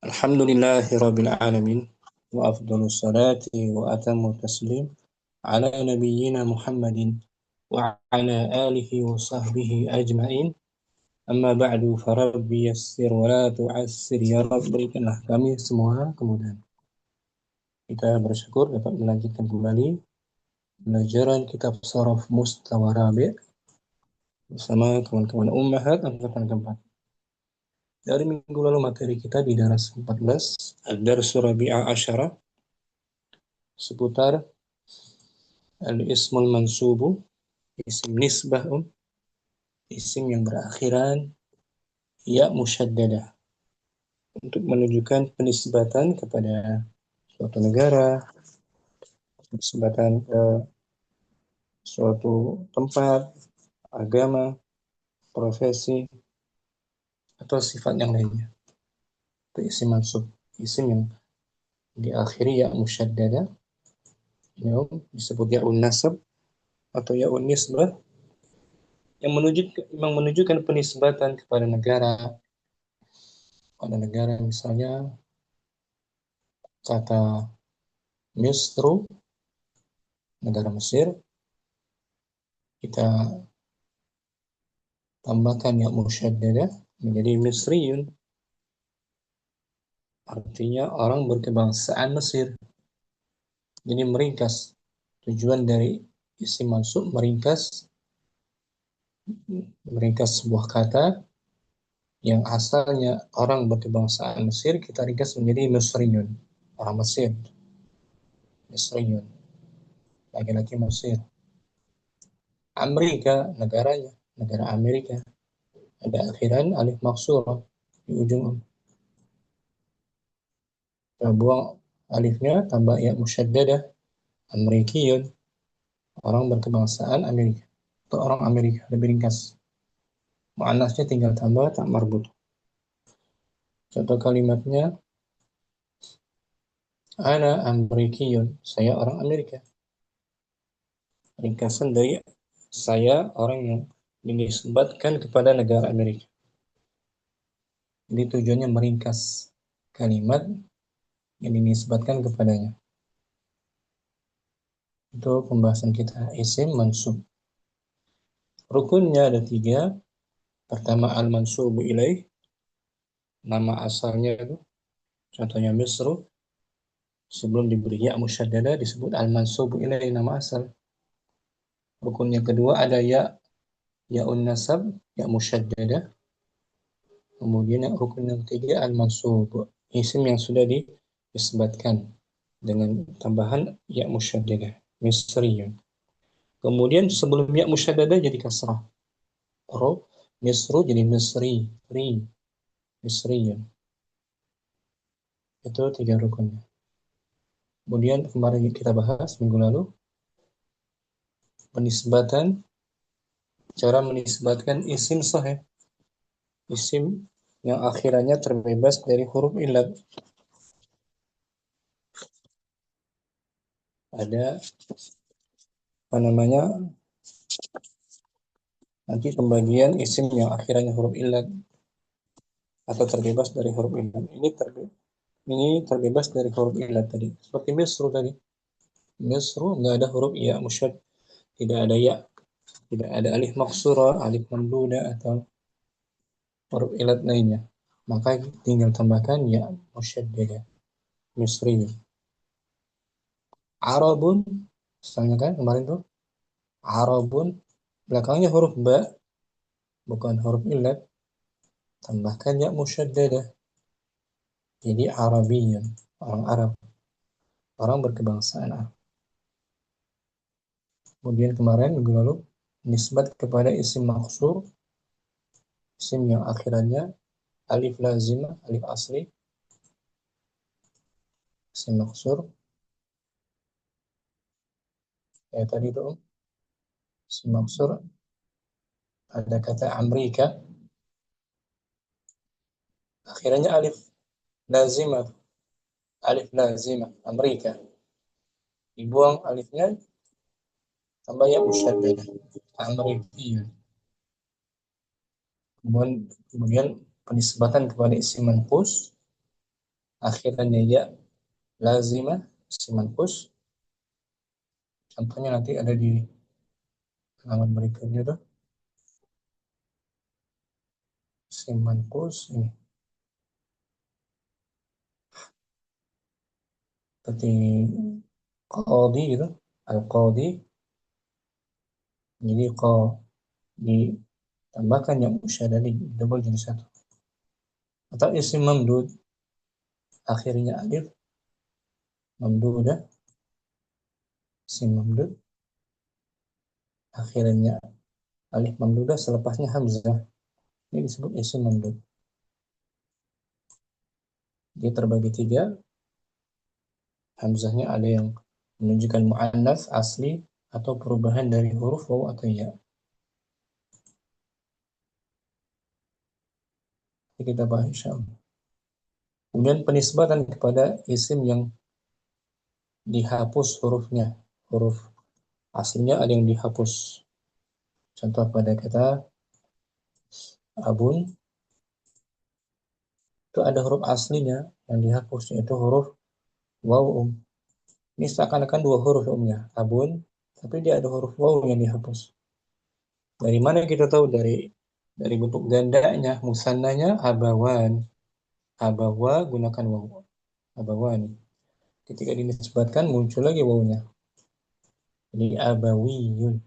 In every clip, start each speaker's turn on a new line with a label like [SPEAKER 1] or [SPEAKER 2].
[SPEAKER 1] Alhamdulillahirabbil alamin wa afdhalus salati wa atammu taslim ala nabiyyina Muhammadin wa ala alihi wa sahbihi ajma'in. Amma ba'du, farabbi yassir wa la tu'assir ya Rabb, berikanlah kami semua kemudahan. Kita bersyukur dapat melanjutkan kembali pelajaran kitab Sharaf Mustawa Rabi' bersama kawan-kawan Ummahat angkatan keempat. Dari minggu lalu materi kita di daras 14 Ad-Darsu Rabi'a Asyara seputar Al-Ismul Mansubu, isim nisbah, isim yang berakhiran ya musyaddadah, untuk menunjukkan penisbatan kepada suatu negara, penisbatan ke suatu tempat, agama, profesi, atau sifat yang lainnya. Itu isim mansub, isim yang diakhiri ya musyaddadah, yang disebut ya'un nasab atau ya'un nisbah, yang menunjukkan penisbatan kepada negara. Pada negara misalnya kata Misru, negara Mesir, kita tambahkan ya musyaddadah menjadi Misriyun, artinya orang berkebangsaan Mesir. Jadi meringkas, tujuan dari isim mansub meringkas sebuah kata yang asalnya orang berkebangsaan Mesir, kita ringkas menjadi Misriyun, orang Mesir. Misriyun, laki-laki Mesir. Amerika, negaranya, negara Amerika, ada akhiran alif maksurah di ujung. Kita buang alifnya, tambah ya musyaddadah, Amerikiyun, orang berkebangsaan Amerika atau orang Amerika, lebih ringkas. Muannasnya tinggal tambah tak marbut. Contoh kalimatnya, ana Amerikiyun, saya orang Amerika. Ringkasan dari saya orang yang dinisbatkan kepada negara Amerika. Jadi tujuannya meringkas kalimat yang dinisbatkan kepadanya. Itu pembahasan kita isim mansub. Rukunnya ada 3. Pertama al-mansubu ilaih, nama asalnya itu. Contohnya Misru, sebelum diberi ya musyaddadah disebut al-mansubu ilaih, nama asal. Rukun yang kedua ada ya'un nasab, ya musyaddadah. Kemudian rukun yang ketiga al-mansub, isim yang sudah disebutkan dengan tambahan ya musyaddadah, Misriyun. Kemudian sebelum ya musyaddadah jadi kasrah. Misru jadi Misriyun. Itu 3 rukunnya. Kemudian kemarin kita bahas minggu lalu cara menisbatkan isim sahih, isim yang akhirannya terbebas dari huruf illat. Ada nanti pembagian isim yang akhirannya huruf illat atau terbebas dari huruf illat. Ini terbebas dari huruf illat tadi. Seperti Misru tadi. Misru nggak ada huruf ya musyad, tidak ada ya, tidak ada alif maksurah, alif mamdudah atau huruf illat lainnya. Maka tinggal tambahkan ya musyaddadah, Misri. Arabun, misalnya kan kemarin tuh, Arabun belakangnya huruf ba, bukan huruf illat, tambahkan ya musyaddadah. Jadi Arabiyyun, orang Arab, orang berkebangsaan Arab. Kemudian kemarin minggu lalu nisbat kepada isim maksur, isim yang akhirannya alif lazimah, alif asli, isim maksur. Ya tadi itu isim maksur ada kata Amerika, akhirannya alif lazimah, Amerika. Dibuang alifnya, tambah ya musyaddadah, Amerikiyun. Kemudian penisbatan kepada isim manqus, akhirannya ya lazimah, isim manqus. Contohnya nanti ada di halaman berikutnya tuh. Isim manqus ini. Seperti qadi gitu. Al-qadi. Jadi ditambahkan yang musyaddad double jadi satu. Atau isim mamdud. Akhirnya alif. Mamdudah. Isim mamdud. Akhirnya alif mamdudah selepasnya hamzah. Ini disebut isim mamdud. Dia terbagi tiga. Hamzahnya ada yang menunjukkan mu'annats asli atau perubahan dari huruf waw atau ya. Ini kita bahas insyaallah. Kemudian penisbatan kepada isim yang dihapus hurufnya. Huruf aslinya ada yang dihapus. Contoh pada kata abun, itu ada huruf aslinya yang dihapus, yaitu huruf waw. Ini seakan-akan dua huruf umnya, abun, tapi dia ada huruf waw yang dihapus. Dari mana kita tahu? Dari bentuk gandanya, musannanya abawan. Abawa gunakan waw. Abawan. Ketika dinisbatkan muncul lagi wawnya. Jadi abawiyun.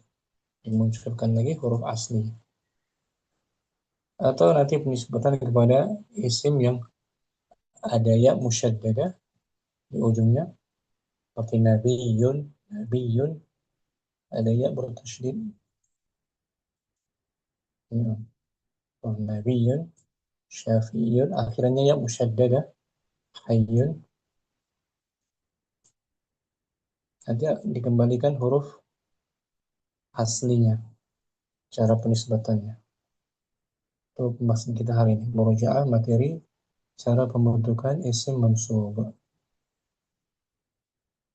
[SPEAKER 1] Dimunculkan lagi huruf asli. Atau nanti penisbatan kepada isim yang ada ya musyaddadah di ujungnya. Seperti nabiyun, nabiyun, ada ya bertasydid. Ya. Oh, nabiyun, syafi'iyun, akhirnya ya musyaddadah, hayyun. Nanti dikembalikan huruf aslinya, cara penisbatannya. Itu pembahasan kita hari ini. Murojaah materi cara pembentukan isim mansub.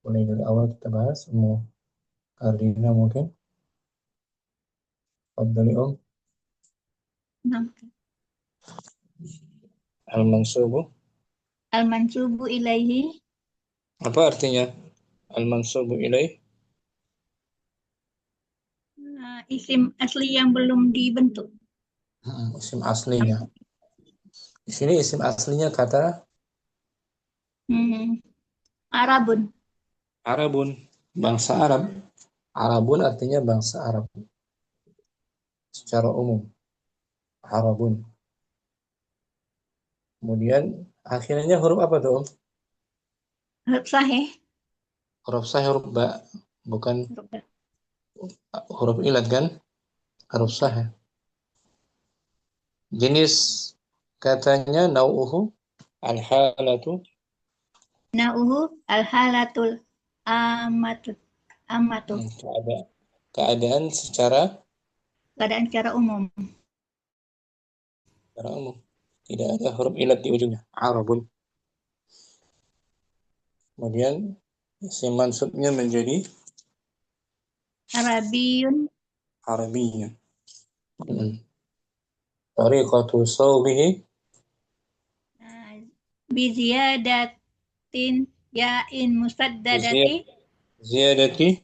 [SPEAKER 1] Mulai dari awal kita bahas. Mau Kardina mungkin. Fadli Om.
[SPEAKER 2] Nah,
[SPEAKER 1] Al-mansubu.
[SPEAKER 2] al-mansubu ilaihi
[SPEAKER 1] Apa artinya al-mansubu ilaih?
[SPEAKER 2] isim asli yang belum dibentuk.
[SPEAKER 1] Isim aslinya. Di sini isim aslinya kata
[SPEAKER 2] Hmm, Arabun.
[SPEAKER 1] Arabun, bangsa Arab. Arabun artinya bangsa Arab secara umum. Arabun. Kemudian akhirnya huruf apa tuh?
[SPEAKER 2] Huruf sahih.
[SPEAKER 1] Huruf sah, huruf ba, bukan
[SPEAKER 2] Huruf
[SPEAKER 1] huruf ilat kan? Huruf sah.
[SPEAKER 2] bukan.
[SPEAKER 1] Ya. Jenis katanya nau'uhu al-halatu.
[SPEAKER 2] Nauhu al-halatul amatu. Amatu.
[SPEAKER 1] Keadaan secara
[SPEAKER 2] Keadaan secara umum.
[SPEAKER 1] umum. Tidak ada huruf ilat di ujungnya. Arabun. Kemudian isim mansubnya menjadi
[SPEAKER 2] Arabiyun.
[SPEAKER 1] Arabiyun. Tariqatu sawbihi
[SPEAKER 2] Biziyadatin ya'in musaddadati.
[SPEAKER 1] ziyadati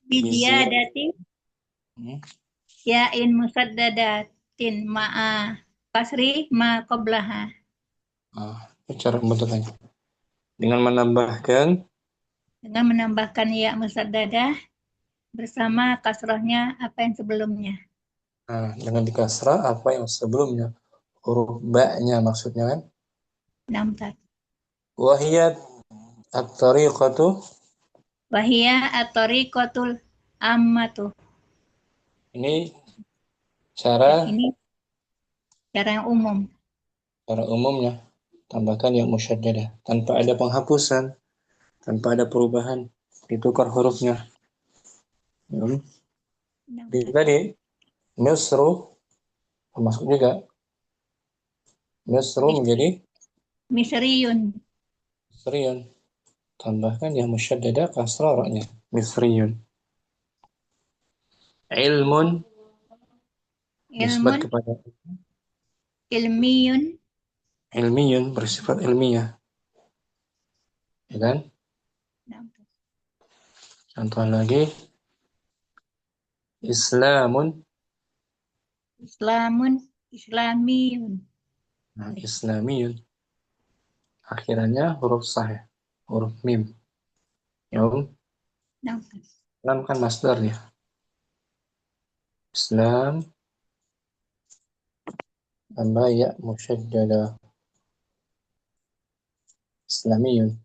[SPEAKER 1] biziyad.
[SPEAKER 2] Biziyadati ya'in musaddadatin ma'a kasri ma qablaha.
[SPEAKER 1] Cara pembentukannya dengan menambahkan
[SPEAKER 2] Dengan menambahkan ya musaddadah bersama kasrahnya apa yang sebelumnya.
[SPEAKER 1] dengan dikasrah apa yang sebelumnya, huruf ba-nya maksudnya kan.
[SPEAKER 2] Namtat.
[SPEAKER 1] Wahiyat at-tariqatu.
[SPEAKER 2] Wahia at-tariqatul ammatu.
[SPEAKER 1] Ini
[SPEAKER 2] Ya,
[SPEAKER 1] cara
[SPEAKER 2] ini cara yang umum.
[SPEAKER 1] umumnya, tambahkan yang musyaddadah tanpa ada penghapusan, tanpa ada perubahan, ditukar hurufnya. Jadi
[SPEAKER 2] Namtat.
[SPEAKER 1] tadi Misru termasuk juga. Misru menjadi
[SPEAKER 2] Misriyun.
[SPEAKER 1] Misriyun. Tambahkan yang musyaddadah kasrah ra-nya. Misriyun. Ilmun nisbat
[SPEAKER 2] Ilmun.
[SPEAKER 1] kepada
[SPEAKER 2] Ilmiyun.
[SPEAKER 1] ilmiyun bersifat ilmiah, ya kan?
[SPEAKER 2] Nah,
[SPEAKER 1] Contoh lagi, Islamun.
[SPEAKER 2] Islamun, Islamiyun.
[SPEAKER 1] Nah, Islamiyun akhirannya huruf sah ya, huruf mim. Ya,
[SPEAKER 2] Nah,
[SPEAKER 1] Islam kan masdarnya. Islam tambah ya musyaddada. Islamiyun.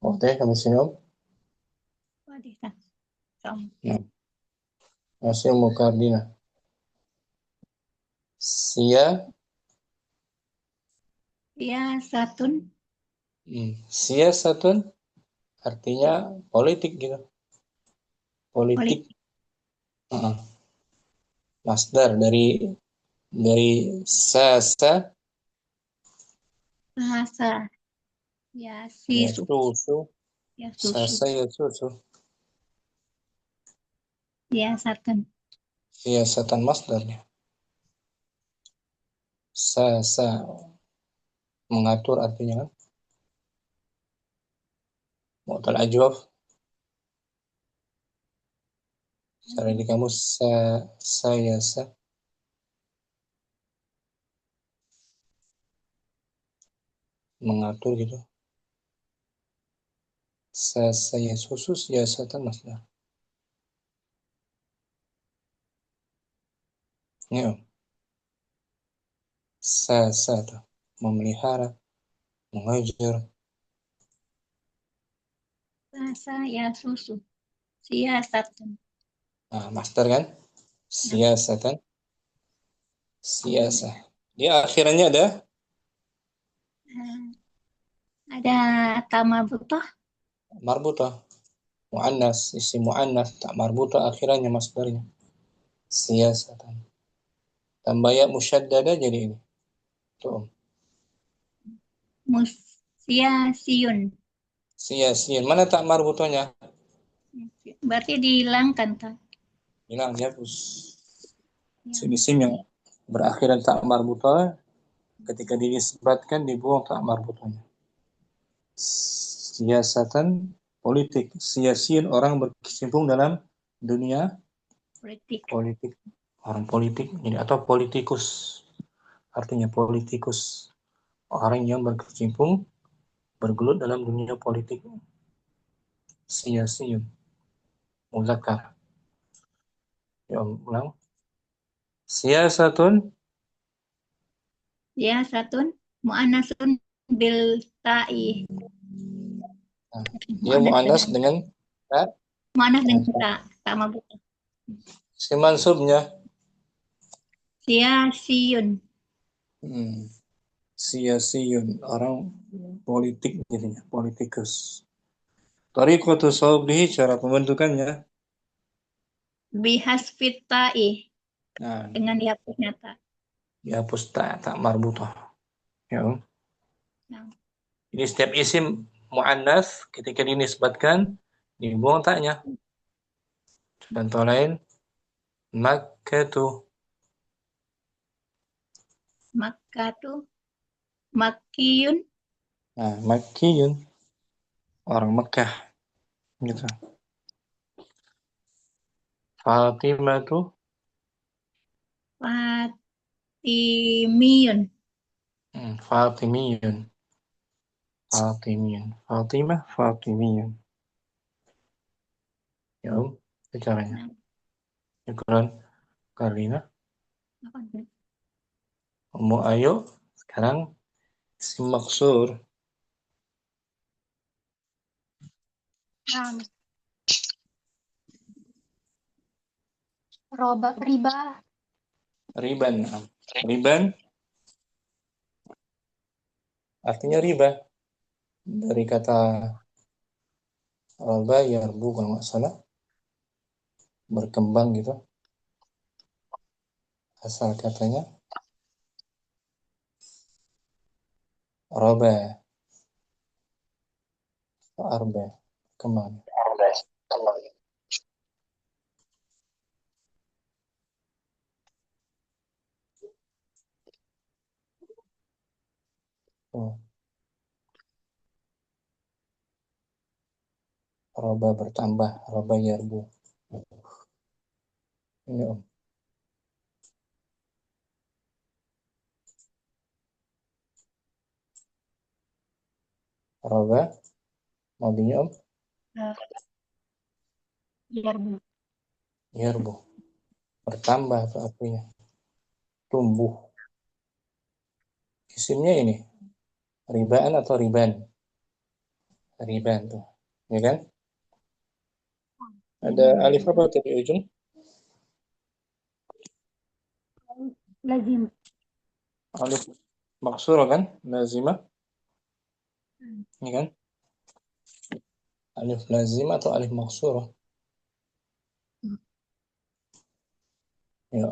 [SPEAKER 1] Oke, kamu sini Om.
[SPEAKER 2] wadih. Som.
[SPEAKER 1] Nah, masih mukardina. Sia,
[SPEAKER 2] Siyasatun,
[SPEAKER 1] siyasatun artinya politik gitu. Politik.
[SPEAKER 2] politik.
[SPEAKER 1] Masdar dari sasa
[SPEAKER 2] Bahasa.
[SPEAKER 1] ya
[SPEAKER 2] Sisu.
[SPEAKER 1] susu,
[SPEAKER 2] Susu.
[SPEAKER 1] sasa ya susu.
[SPEAKER 2] Siyasatun.
[SPEAKER 1] Siyasatan masdarnya. Sasa mengatur artinya kan. Mu'tal ajwaf. Secara di kamus sayasa mengatur gitu. Sasa ya susu siyasatan masdar. Ya, sasa tuh memelihara, mengajar.
[SPEAKER 2] Bahasa susu. Siyasatun.
[SPEAKER 1] Nah, master kan?
[SPEAKER 2] Nah,
[SPEAKER 1] Siyasatan, siyasa. Dia akhirannya ada
[SPEAKER 2] eh, ada tama butoh.
[SPEAKER 1] marbutah. Mu'annas, isi mu'annas, tak marbutah akhirannya masdarnya. Siyasatan. Tambah ya musyaddada jadi ini. Tuh.
[SPEAKER 2] Siyasiyun.
[SPEAKER 1] Sia-sia. Mana tak marbutahnya?
[SPEAKER 2] Berarti dihilangkan tak?
[SPEAKER 1] Hilang dihapus.
[SPEAKER 2] Yang
[SPEAKER 1] Sim yang berakhiran tak marbutah ketika dinisbatkan dibuang tak marbutahnya. Siasatan politik. Siasin orang berkecimpung dalam dunia
[SPEAKER 2] politik.
[SPEAKER 1] politik. Orang politik jadi atau politikus. Artinya politikus. Orang yang berkecimpung bergelut dalam dunia politik. Siasiyun. Muzakkar. Ya, ulang. Siyasatun.
[SPEAKER 2] Siyasatun mu'anasun bil ta'i.
[SPEAKER 1] Nah, dia
[SPEAKER 2] Mu'anas
[SPEAKER 1] mu'annas
[SPEAKER 2] dengan
[SPEAKER 1] dengan tak.
[SPEAKER 2] mu'anas dengan tak. Tak mabuk.
[SPEAKER 1] Si mansubnya.
[SPEAKER 2] Siyasiyun.
[SPEAKER 1] Hmm. Siyasiyun. Orang politik jadinya. Politikus. Tariqatu sawbihi cara pembentukannya.
[SPEAKER 2] Bihasfit ta'i.
[SPEAKER 1] Nah,
[SPEAKER 2] Dengan dihapusnya tak.
[SPEAKER 1] dihapus tak marbutah. Ya.
[SPEAKER 2] Nah,
[SPEAKER 1] Jadi setiap isim mu'annas ketika dinisbatkan dibuang taknya. Contoh lain, Makkatu.
[SPEAKER 2] Makkah tu Makkiyun.
[SPEAKER 1] Nah, Makkiyun. Orang Mekah. Gitu. Fatimatu.
[SPEAKER 2] Fatimiyun.
[SPEAKER 1] Fatimiyun. Fatimiyun. Fatimah, Fatimiyun. Ya, itu caranya.
[SPEAKER 2] Nah,
[SPEAKER 1] Syukran, Karina.
[SPEAKER 2] apa tuh?
[SPEAKER 1] Ayo. Sekarang si maksur.
[SPEAKER 2] Ram. Riba.
[SPEAKER 1] Riban. Riban artinya riba. Dari kata roba yarbu kalau nggak salah. Berkembang gitu. Asal katanya roba. Arba. Kembang. Oh, roba bertambah, roba yarbu. Ini Om. Roba, madinya Om,
[SPEAKER 2] Eh, Yarbu.
[SPEAKER 1] yarbu. Bertambah atau artinya. Tumbuh. Isimnya ini, ribaan atau riban? Riban tuh. Ya kan? Ada
[SPEAKER 2] Riban.
[SPEAKER 1] alif apa tadi ujung?
[SPEAKER 2] Lazim.
[SPEAKER 1] Alif maksur kan? Lazimah. Ya kan? Alif lazimah atau alif maksur? Ya.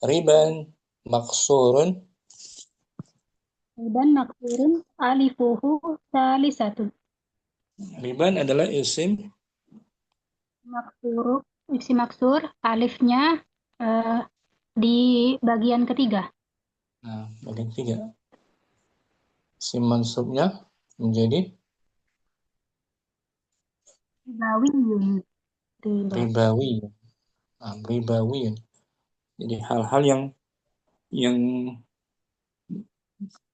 [SPEAKER 1] Riban maksurun.
[SPEAKER 2] Riban maksurun alifuhu salisatun.
[SPEAKER 1] Riban adalah isim.
[SPEAKER 2] Maksuru, isi maksur, alifnya eh, di bagian ketiga.
[SPEAKER 1] Nah, bagian tiga. Isim mansubnya menjadi
[SPEAKER 2] Ribawiyun. Riba.
[SPEAKER 1] ribawi. Nah, ribawi. Jadi hal-hal yang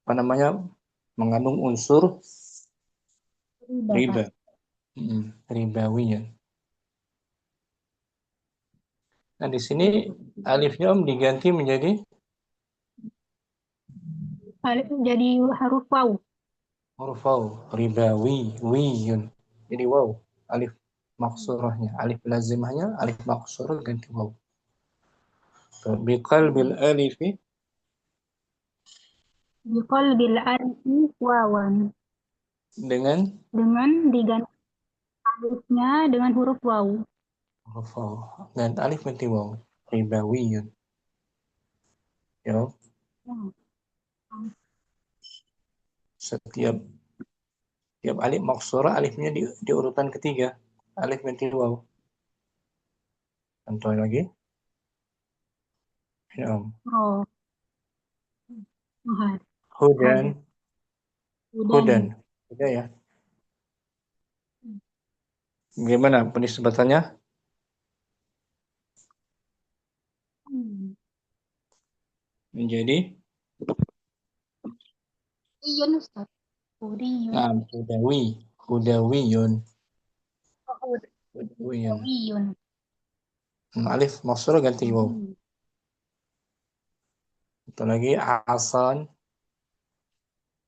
[SPEAKER 1] apa namanya mengandung unsur
[SPEAKER 2] Riba, Pak.
[SPEAKER 1] riba. Ribawi ya. Nah, di sini alifnya Om diganti menjadi
[SPEAKER 2] Alif jadi huruf waw.
[SPEAKER 1] huruf waw, ribawi, wiyun. Jadi waw, alif maksurahnya, alif lazimahnya, alif maksurah ganti waw. Biqalbil alifi
[SPEAKER 2] Bikol bil alifi wawan.
[SPEAKER 1] dengan
[SPEAKER 2] Dengan diganti alifnya dengan huruf waw.
[SPEAKER 1] huruf waw. Dan alif ganti waw. Ribawiyun. Ya,
[SPEAKER 2] Hmm.
[SPEAKER 1] setiap tiap alif maksurah alifnya di urutan ketiga. Alif ganti waw. Contoh lagi. Ya,
[SPEAKER 2] Ro. Mahad.
[SPEAKER 1] hudan,
[SPEAKER 2] Hada.
[SPEAKER 1] hudan.
[SPEAKER 2] Udan.
[SPEAKER 1] Udah ya. Gimana penisbatannya?
[SPEAKER 2] Hmm.
[SPEAKER 1] Menjadi
[SPEAKER 2] Iyun, Ustaz. Udiyun.
[SPEAKER 1] hudawi, hudawiyun, hudawiyun.
[SPEAKER 2] Udawiyun.
[SPEAKER 1] Alif maksurah ganti waw.
[SPEAKER 2] Udiy.
[SPEAKER 1] Itu lagi asan,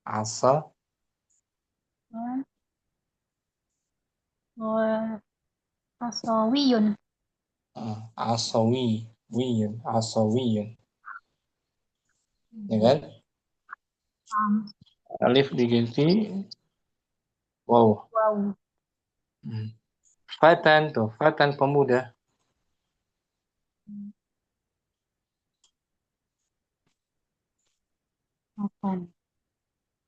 [SPEAKER 1] asa,
[SPEAKER 2] Asawiyun.
[SPEAKER 1] asawi, wiyun, asawiyun. Ya kan?
[SPEAKER 2] Am.
[SPEAKER 1] Alif diganti wow.
[SPEAKER 2] Waw.
[SPEAKER 1] Fatan tuh, fatan pemuda.
[SPEAKER 2] Akan.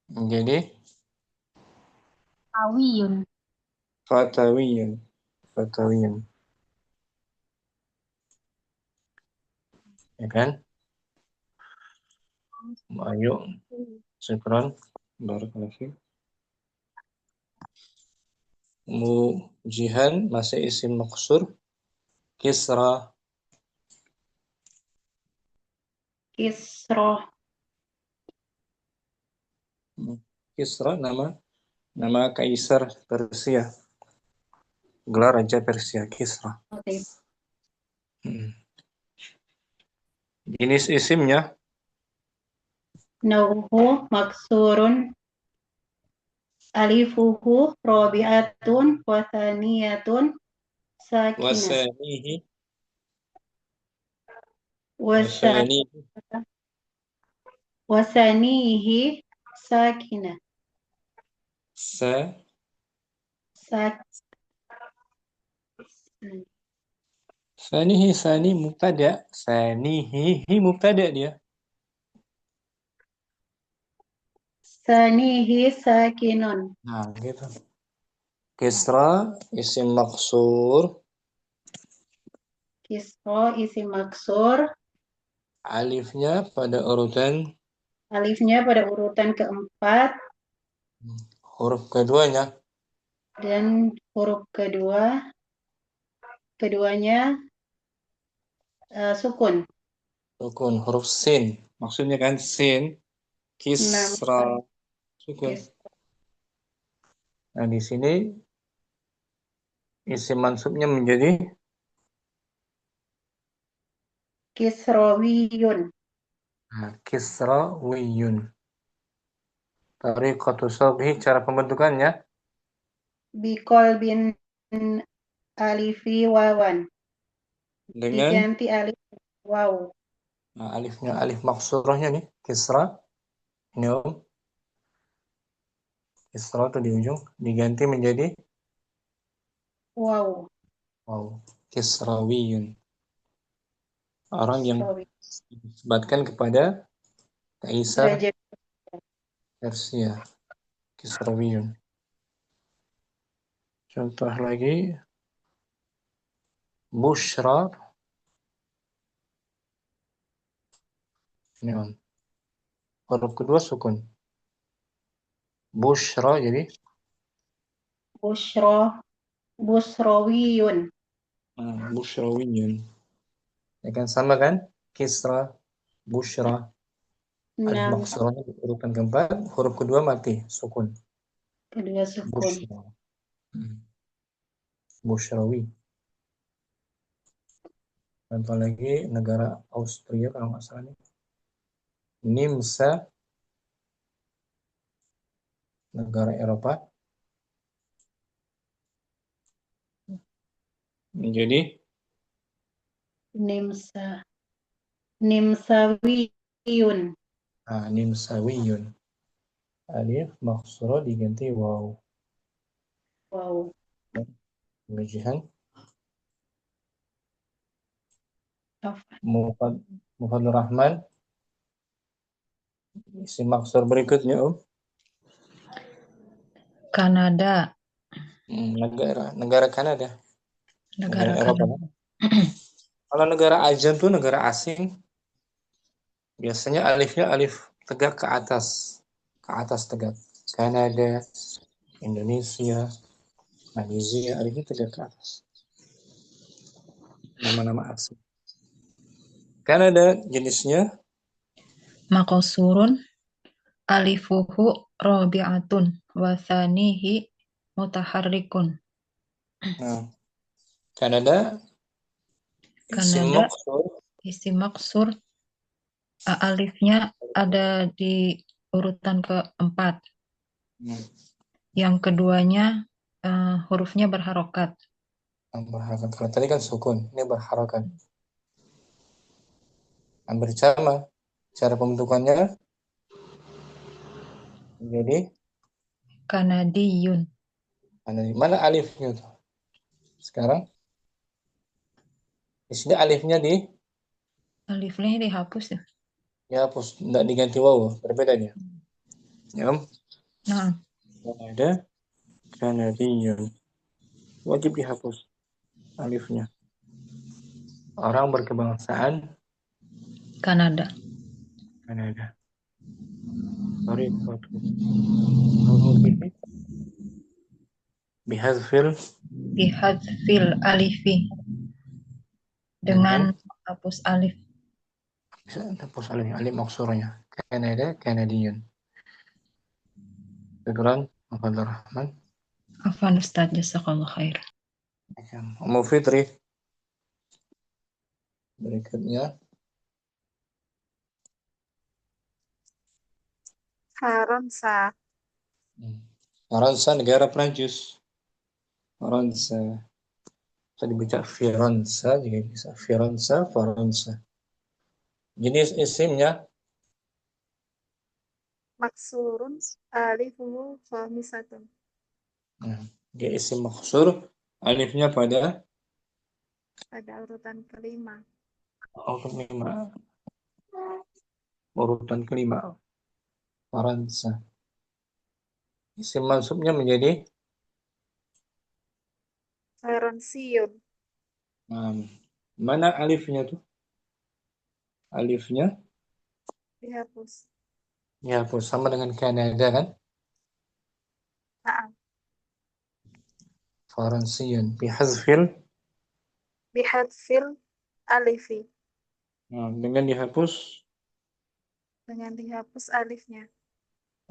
[SPEAKER 1] Jadi
[SPEAKER 2] Awiyun.
[SPEAKER 1] fatawiyun, fatawiyun. Ya kan? Ayo, syukran. Barakallahu fiik. Mujihan masih isim maksur. Kisra,
[SPEAKER 2] Kisroh.
[SPEAKER 1] Kisra nama kaisar Persia. Gelar raja Persia, Kisra.
[SPEAKER 2] Oke.
[SPEAKER 1] Hmm. Jenis isimnya
[SPEAKER 2] Nauhu maksurun alifuhu robi'atun wathaniyatun sakinah.
[SPEAKER 1] wasanihi,
[SPEAKER 2] Wasa,
[SPEAKER 1] wasani,
[SPEAKER 2] wasanihi sakinah.
[SPEAKER 1] sa,
[SPEAKER 2] Sak,
[SPEAKER 1] sanihi, sani mubtada, sanihi mubtada dia.
[SPEAKER 2] sanihi sakinun.
[SPEAKER 1] Nah, gitu. Kisra isim maksur,
[SPEAKER 2] Kisro isi maksur
[SPEAKER 1] alifnya pada urutan
[SPEAKER 2] Alifnya pada urutan keempat
[SPEAKER 1] Huruf keduanya
[SPEAKER 2] dan huruf keduanya sukun.
[SPEAKER 1] sukun. Huruf sin. Maksudnya kan sin,
[SPEAKER 2] Nah,
[SPEAKER 1] kisra, sukun.
[SPEAKER 2] kis-
[SPEAKER 1] Nah, di sini isim mansubnya menjadi
[SPEAKER 2] kisrawiyun.
[SPEAKER 1] kisra wiyun. Tariqatu sabhi, cara pembentukannya
[SPEAKER 2] Bikol bin alifi wawan.
[SPEAKER 1] dengan
[SPEAKER 2] Diganti alif waw.
[SPEAKER 1] alifnya alif maksurahnya nih, kisra. Ini Om, kisra itu di ujung diganti menjadi
[SPEAKER 2] Waw.
[SPEAKER 1] kisrawiyun. Orang yang
[SPEAKER 2] Kisrawi.
[SPEAKER 1] disebutkan kepada Kaisar
[SPEAKER 2] Raja
[SPEAKER 1] Persia, Kisrawiyun. Contoh lagi, Bushra. Ini Om. Huruf kedua sukun. Bushra jadi
[SPEAKER 2] Bushro. Busrawiyun.
[SPEAKER 1] Bushrawiyun. Ya kan sama kan? Kisra, Bushra. Alif
[SPEAKER 2] Enam.
[SPEAKER 1] maksurahnya di urutan keempat, huruf kedua mati, sukun.
[SPEAKER 2] Kedua sukun.
[SPEAKER 1] Bushra. Bushrawi. Contoh lagi negara Austria kalau nggak salah nih. Nimsa, negara Eropa, menjadi
[SPEAKER 2] Nimsa. Nimsawiyun.
[SPEAKER 1] Nimsawiyun. Alif maksurah diganti waw.
[SPEAKER 2] Wow.
[SPEAKER 1] Kemudian
[SPEAKER 2] Afan.
[SPEAKER 1] Mufadul Rahman, isi maksur berikutnya Om.
[SPEAKER 2] Kanada.
[SPEAKER 1] Negara Kanada, negara
[SPEAKER 2] Negara
[SPEAKER 1] Eropa.
[SPEAKER 2] Kanada.
[SPEAKER 1] Kalau negara Ajam tuh negara asing, biasanya alifnya alif tegak ke atas tegak. Kanada, Indonesia, Malaysia, alifnya tegak ke atas. Nama-nama asing. Kanada jenisnya
[SPEAKER 2] Makosurun alifuhu robi'atun wasanihi mutaharrikun.
[SPEAKER 1] nah, Kanada isim
[SPEAKER 2] Kanada
[SPEAKER 1] maksur
[SPEAKER 2] isi maksur alifnya ada di urutan keempat. Yang keduanya hurufnya berharokat.
[SPEAKER 1] berharakat. Kalau tadi kan sukun, ini berharakat. Hampir sama. Cara pembentukannya jadi
[SPEAKER 2] Kanadiyun.
[SPEAKER 1] mana alifnya tuh? Sekarang di sini alifnya
[SPEAKER 2] Alifnya dihapus ya.
[SPEAKER 1] dihapus, tidak diganti waw, berbeda dia. Ya, Om.
[SPEAKER 2] Nah,
[SPEAKER 1] Ada Kanadiyun. Wajib dihapus alifnya. Orang berkebangsaan
[SPEAKER 2] Kanada.
[SPEAKER 1] Kanada. Sorry, waktu bihazfil
[SPEAKER 2] Bihadzfil alifi. Dengan hapus alif.
[SPEAKER 1] bisa hapus alif, alif maksurnya. Kanada, Canadian. Syukran, Muhammad Rahman.
[SPEAKER 2] Afan Ustaz, jazakallah khair.
[SPEAKER 1] Umu Fitri. Berikutnya.
[SPEAKER 3] Faransa.
[SPEAKER 1] Faransa, negara Prancis. Faransa. Tadi baca Firansa, juga bisa. Firansa, Faransa. Jenis isimnya
[SPEAKER 3] Maksurun alifuhu khamisatun.
[SPEAKER 1] dia isim maksur, alifnya pada
[SPEAKER 3] Pada urutan kelima.
[SPEAKER 1] urutan kelima. Faransa. Isim mansubnya menjadi
[SPEAKER 3] Faransiyun.
[SPEAKER 1] mana alifnya tuh? Alifnya
[SPEAKER 3] Dihapus.
[SPEAKER 1] Dihapus sama dengan Kanada kan?
[SPEAKER 3] Naam.
[SPEAKER 1] Faransiyun bihazfil.
[SPEAKER 3] Bihadfil alifi.
[SPEAKER 1] Nah, dengan dihapus
[SPEAKER 3] Dengan dihapus alifnya.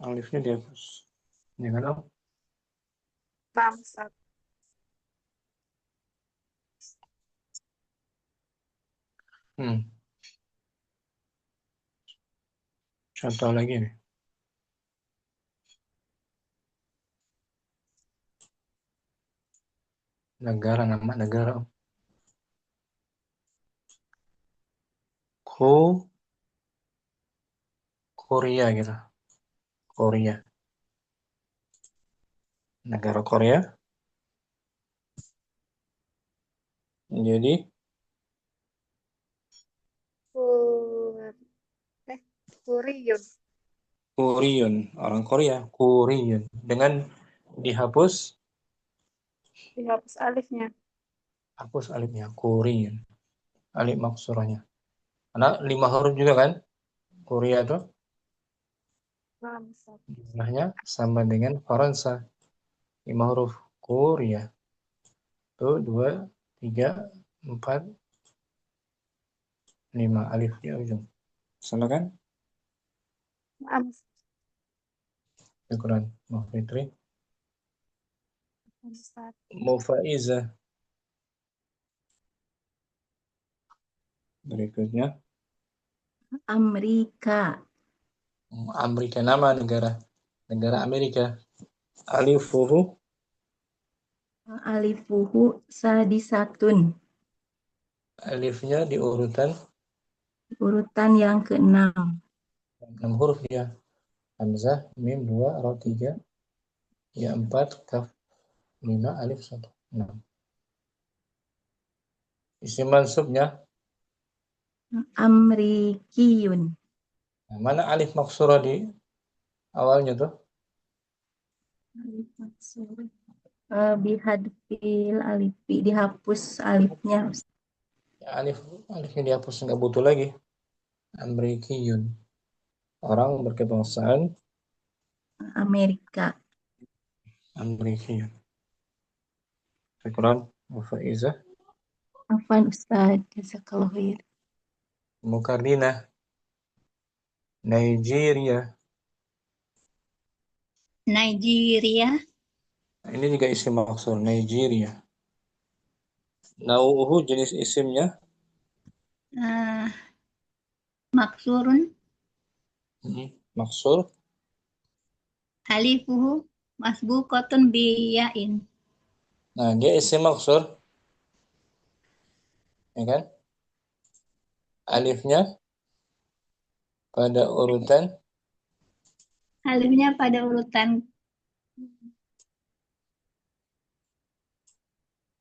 [SPEAKER 1] alifnya dihapus. Ya kan, Om?
[SPEAKER 3] Naam, Ustaz.
[SPEAKER 1] Hmm. Contoh lagi nih. Negara, nama negara, Om. Korea gitu. Korea. Negara Korea. Jadi
[SPEAKER 3] Kur, Kuriyun.
[SPEAKER 1] Korean, orang Korea, Korean. Dengan dihapus,
[SPEAKER 3] Dihapus alifnya.
[SPEAKER 1] hapus alifnya, Korean. Alif maksuranya. Karena 5 huruf juga kan? Korea tuh
[SPEAKER 3] Naam, Ustaz.
[SPEAKER 1] jumlahnya sama dengan Faransa. 5 huruf Korea. Tuh 2, 3, 4, 5 alif di ujung. Salah kan?
[SPEAKER 3] Naam,
[SPEAKER 1] Syukran. Mufitri.
[SPEAKER 3] Ustaz.
[SPEAKER 1] Mufaiza. Berikutnya.
[SPEAKER 2] Amerika.
[SPEAKER 1] Amerika, nama negara. Negara Amerika. Alifuhu.
[SPEAKER 2] Alifuhu sadisatun.
[SPEAKER 1] Alifnya di urutan
[SPEAKER 2] Urutan yang keenam.
[SPEAKER 1] 6 huruf dia. Hamzah, mim 2, ra 3, ya 4, kaf 5, alif 1. 6. Isim mansubnya.
[SPEAKER 2] Amrikiyun.
[SPEAKER 1] Nah, mana alif maksurah di awalnya tuh?
[SPEAKER 2] Alif maksud. Bihadfil alifi. Dihapus alifnya.
[SPEAKER 1] Ya, alifnya dihapus, nggak butuh lagi. Amrikiyun. Orang berkebangsaan
[SPEAKER 2] Amerika.
[SPEAKER 1] Amrikiyun. Syukran. Wa Faizah.
[SPEAKER 2] Afwan Ustaz. Jazakallah khair.
[SPEAKER 1] Mukardina. Nigeria.
[SPEAKER 2] Nigeria.
[SPEAKER 1] Nah, ini juga isim maksur. Nigeria. Nau'uhu jenis isimnya.
[SPEAKER 2] Uh, Maksurun.
[SPEAKER 1] Maksur.
[SPEAKER 2] Alifuhu masbuqatun biyain.
[SPEAKER 1] Nah, dia isim maksur. Ya kan? Alifnya pada urutan
[SPEAKER 2] Alifnya pada urutan.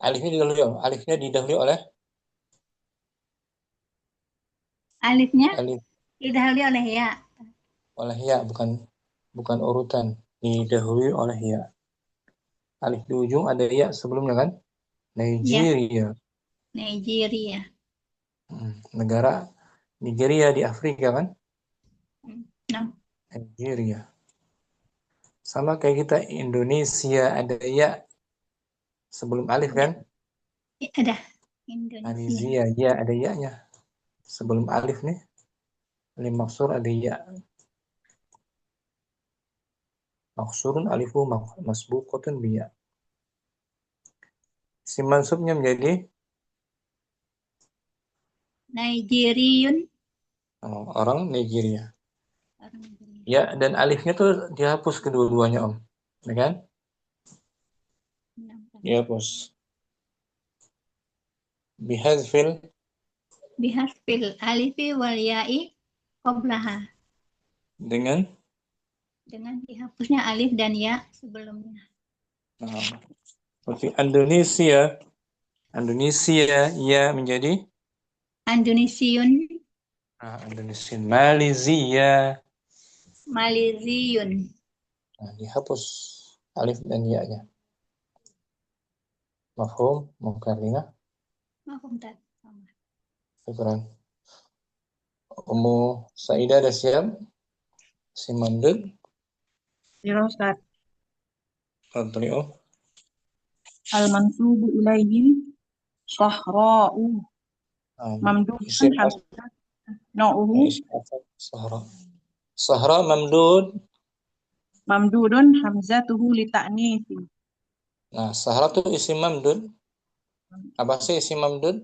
[SPEAKER 1] alifnya didahului oleh
[SPEAKER 2] Alifnya
[SPEAKER 1] alif
[SPEAKER 2] didahului oleh ya.
[SPEAKER 1] oleh ya, bukan urutan, didahului oleh ya. Alif di ujung ada ya sebelumnya kan?
[SPEAKER 2] Ya,
[SPEAKER 1] Nigeria.
[SPEAKER 2] Nigeria.
[SPEAKER 1] Negara Nigeria di Afrika kan?
[SPEAKER 2] Nah,
[SPEAKER 1] Nigeria. Sama kayak kita Indonesia ada ya sebelum alif kan?
[SPEAKER 2] ada Indonesia.
[SPEAKER 1] Malaysia ya ada ya-nya. Sebelum alif nih. Alif maksur ada ya. Maksurun alifu masbuqatun biya. Si mansubnya menjadi
[SPEAKER 2] Nigerian.
[SPEAKER 1] orang Nigeria.
[SPEAKER 2] Orang Nigeria.
[SPEAKER 1] Ya, dan alifnya tuh dihapus kedua-duanya, Om. Ya kan? Dihapus. Bihazfil.
[SPEAKER 2] Bihasfil alifi wal ya'i qablaha.
[SPEAKER 1] Dengan
[SPEAKER 2] Dihapusnya alif dan ya sebelumnya.
[SPEAKER 1] seperti Indonesia. Indonesia, ya menjadi
[SPEAKER 2] Indonesiun.
[SPEAKER 1] Indonesia. Malaysia.
[SPEAKER 2] Malaysiun.
[SPEAKER 1] Dihapus alif dan ya-nya. Mafhum, mukarrina.
[SPEAKER 2] Mafhum tak?
[SPEAKER 1] Syukran. Ummu Saidah ada siap? Isim mamdud.
[SPEAKER 4] Ya Ustaz.
[SPEAKER 1] Tafadhali.
[SPEAKER 4] Al-mansubu ilaihi sahra'u mamdudan
[SPEAKER 1] Isim
[SPEAKER 4] hamzah nau'uhu
[SPEAKER 1] isim asal Sahra. Sahra mamdud.
[SPEAKER 4] mamdudun hamzatuhu li ta'nisi.
[SPEAKER 1] Nah, Sahra itu isim mamdud. Apa sih isim mamdud?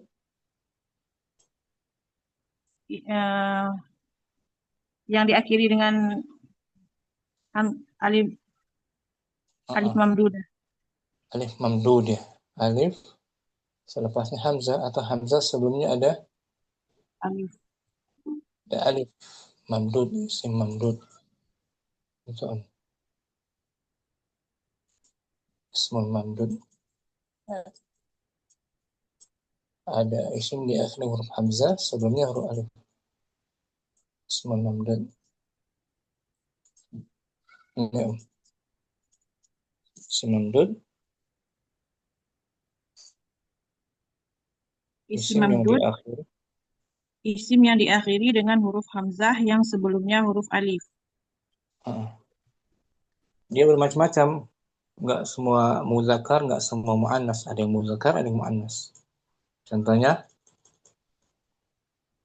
[SPEAKER 4] Yang diakhiri dengan alif alif mamdudah.
[SPEAKER 1] Alif mamdud ya. Alif selepasnya hamzah atau hamzah sebelumnya ada
[SPEAKER 4] Alif.
[SPEAKER 1] alif. Mamdud, isim mamdud. Itu ismul mamdud. Ada isim di akhir huruf hamzah, sebelumnya huruf alif. Ismul mamdud. Ini isim mamdud.
[SPEAKER 4] Isim
[SPEAKER 1] Isim yang
[SPEAKER 4] mamdud,
[SPEAKER 1] diakhiri.
[SPEAKER 4] isim yang diakhiri dengan huruf hamzah yang sebelumnya huruf alif.
[SPEAKER 1] Dia bermacam-macam. Nggak semua muzakkar, nggak semua muannas. Ada yang muzakkar, ada yang muannas. Contohnya,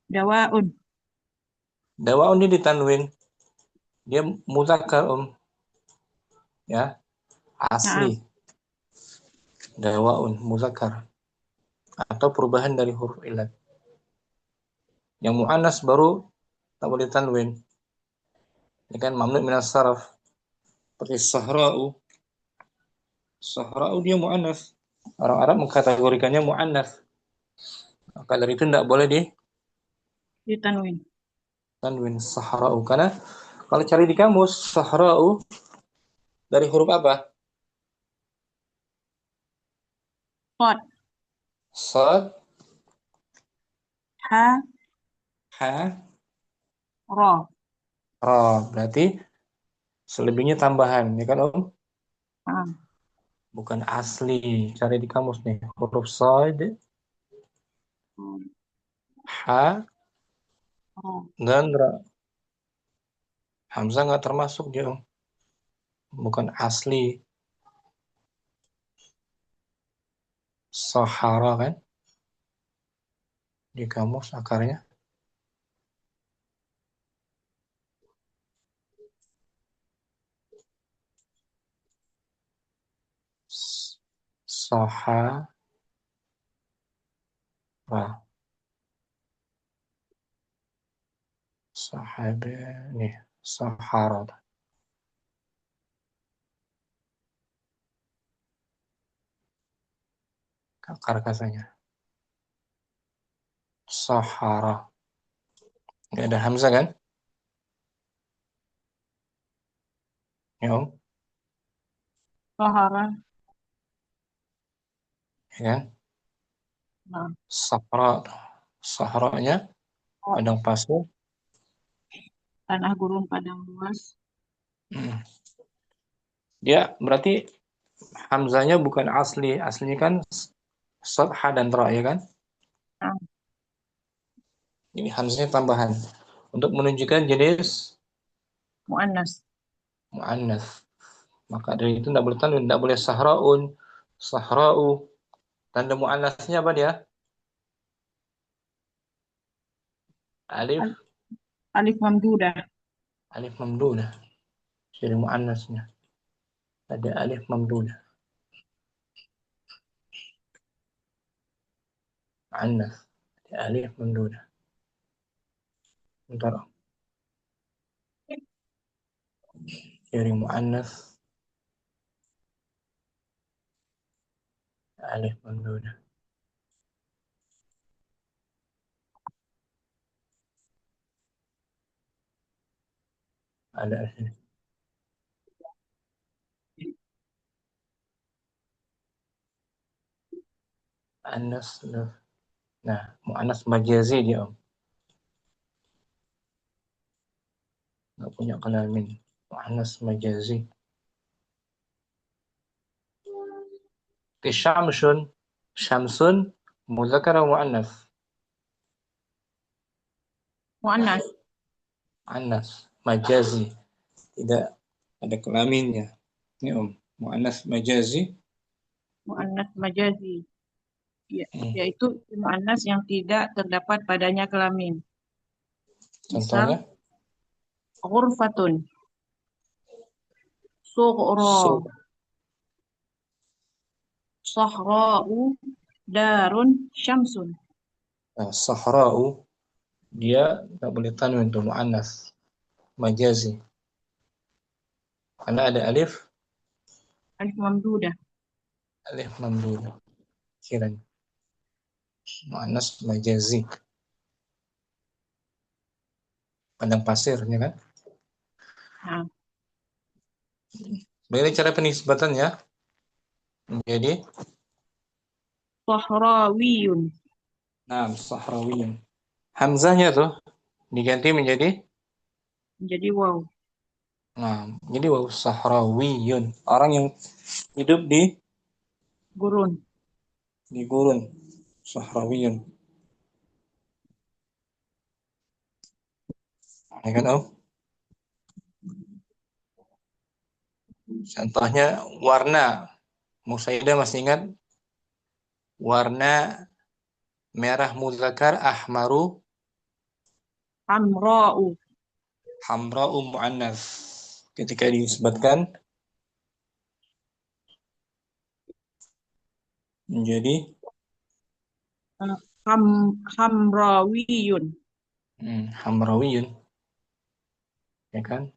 [SPEAKER 4] Dawaun.
[SPEAKER 1] dawaun ini ditanwin. Dia muzakkar, ya, asli.
[SPEAKER 4] Naam.
[SPEAKER 1] Dawaun muzakkar atau perubahan dari huruf ilat. Yang muannas baru tak boleh tanwin. Ini kan mamnu minas saraf. Seperti sahra'u. Sahra'u dia muannas. Orang Arab mengkategorikannya muannas. Maka dari itu tidak boleh
[SPEAKER 4] Ditanwin.
[SPEAKER 1] ditanwin sahra'u. Karena kalau cari di kamus, sahra'u dari huruf apa?
[SPEAKER 4] Qad.
[SPEAKER 1] Sad,
[SPEAKER 4] Ha.
[SPEAKER 1] ha,
[SPEAKER 4] Ra.
[SPEAKER 1] ra. Berarti selebihnya tambahan, ya kan
[SPEAKER 4] Naam.
[SPEAKER 1] Bukan asli. Cari di kamus nih. Huruf sad, ha,
[SPEAKER 4] Ra.
[SPEAKER 1] dan ra. Hamzah nggak termasuk dia, bukan asli. Sahara kan di kamus akarnya sahara, sahabe nih, sahara akar katanya sahara. Nggak ada hamzah kan, ya
[SPEAKER 4] Sahara.
[SPEAKER 1] ya kan.
[SPEAKER 4] Naam.
[SPEAKER 1] Sahara, saharanya padang pasir.
[SPEAKER 4] Tanah gurun padang luas.
[SPEAKER 1] Dia berarti hamzahnya bukan asli, aslinya kan sad, ha, dan ra, ya kan.
[SPEAKER 4] Naam.
[SPEAKER 1] Ini hamzahnya tambahan untuk menunjukkan jenis
[SPEAKER 4] Muannas.
[SPEAKER 1] muannas. Maka dari itu tidak boleh tanwin, tidak boleh sahraun, sahrau. Tanda muannasnya apa dia? Alif,
[SPEAKER 4] Alif mamdudah.
[SPEAKER 1] alif mamdudah. Ciri muannasnya ada alif mamdudah. Muannas, ada alif mamdudah. Bentar. Ciri muannas alif mamdudah. Ada sini. Muannas. Nah, muannas majazi dia, nggak punya kelamin. Muannas majazi. Syamsun, syamsun muzakkar atau muannas?
[SPEAKER 4] Muannas.
[SPEAKER 1] Muannas majazi. tidak ada kelaminnya. Ini muannas majazi.
[SPEAKER 4] Mu'annas majazi.
[SPEAKER 1] Hmm.
[SPEAKER 4] Yaitu mu'annas yang tidak terdapat padanya kelamin.
[SPEAKER 1] Contohnya
[SPEAKER 4] Misal, ghurfatun, sughra,
[SPEAKER 1] su
[SPEAKER 4] sahra'u, darun, syamsun.
[SPEAKER 1] sahra'u, dia nggak boleh tanwin untuk muannas majazi karena ada
[SPEAKER 4] Alif mamdudah.
[SPEAKER 1] mamdudah kiranya muannas majazi padang pasirnya kan.
[SPEAKER 4] Nah,
[SPEAKER 1] Begini cara penisbatannya menjadi
[SPEAKER 4] sahrawiyun.
[SPEAKER 1] sahrawiyun. Hamzahnya tuh diganti menjadi
[SPEAKER 4] Jadi waw.
[SPEAKER 1] jadi waw sahrawiyun. Orang yang hidup
[SPEAKER 4] Gurun.
[SPEAKER 1] di gurun. Sahrawiyun. Ya kan, Om? Contohnya warna. Musaidah masih ingat warna merah muzakkar ahmaru
[SPEAKER 4] Amra'u.
[SPEAKER 1] hamra'u muannas. Ketika disebutkan menjadi
[SPEAKER 4] Hamrawiyun.
[SPEAKER 1] hamrawiyun, ya kan?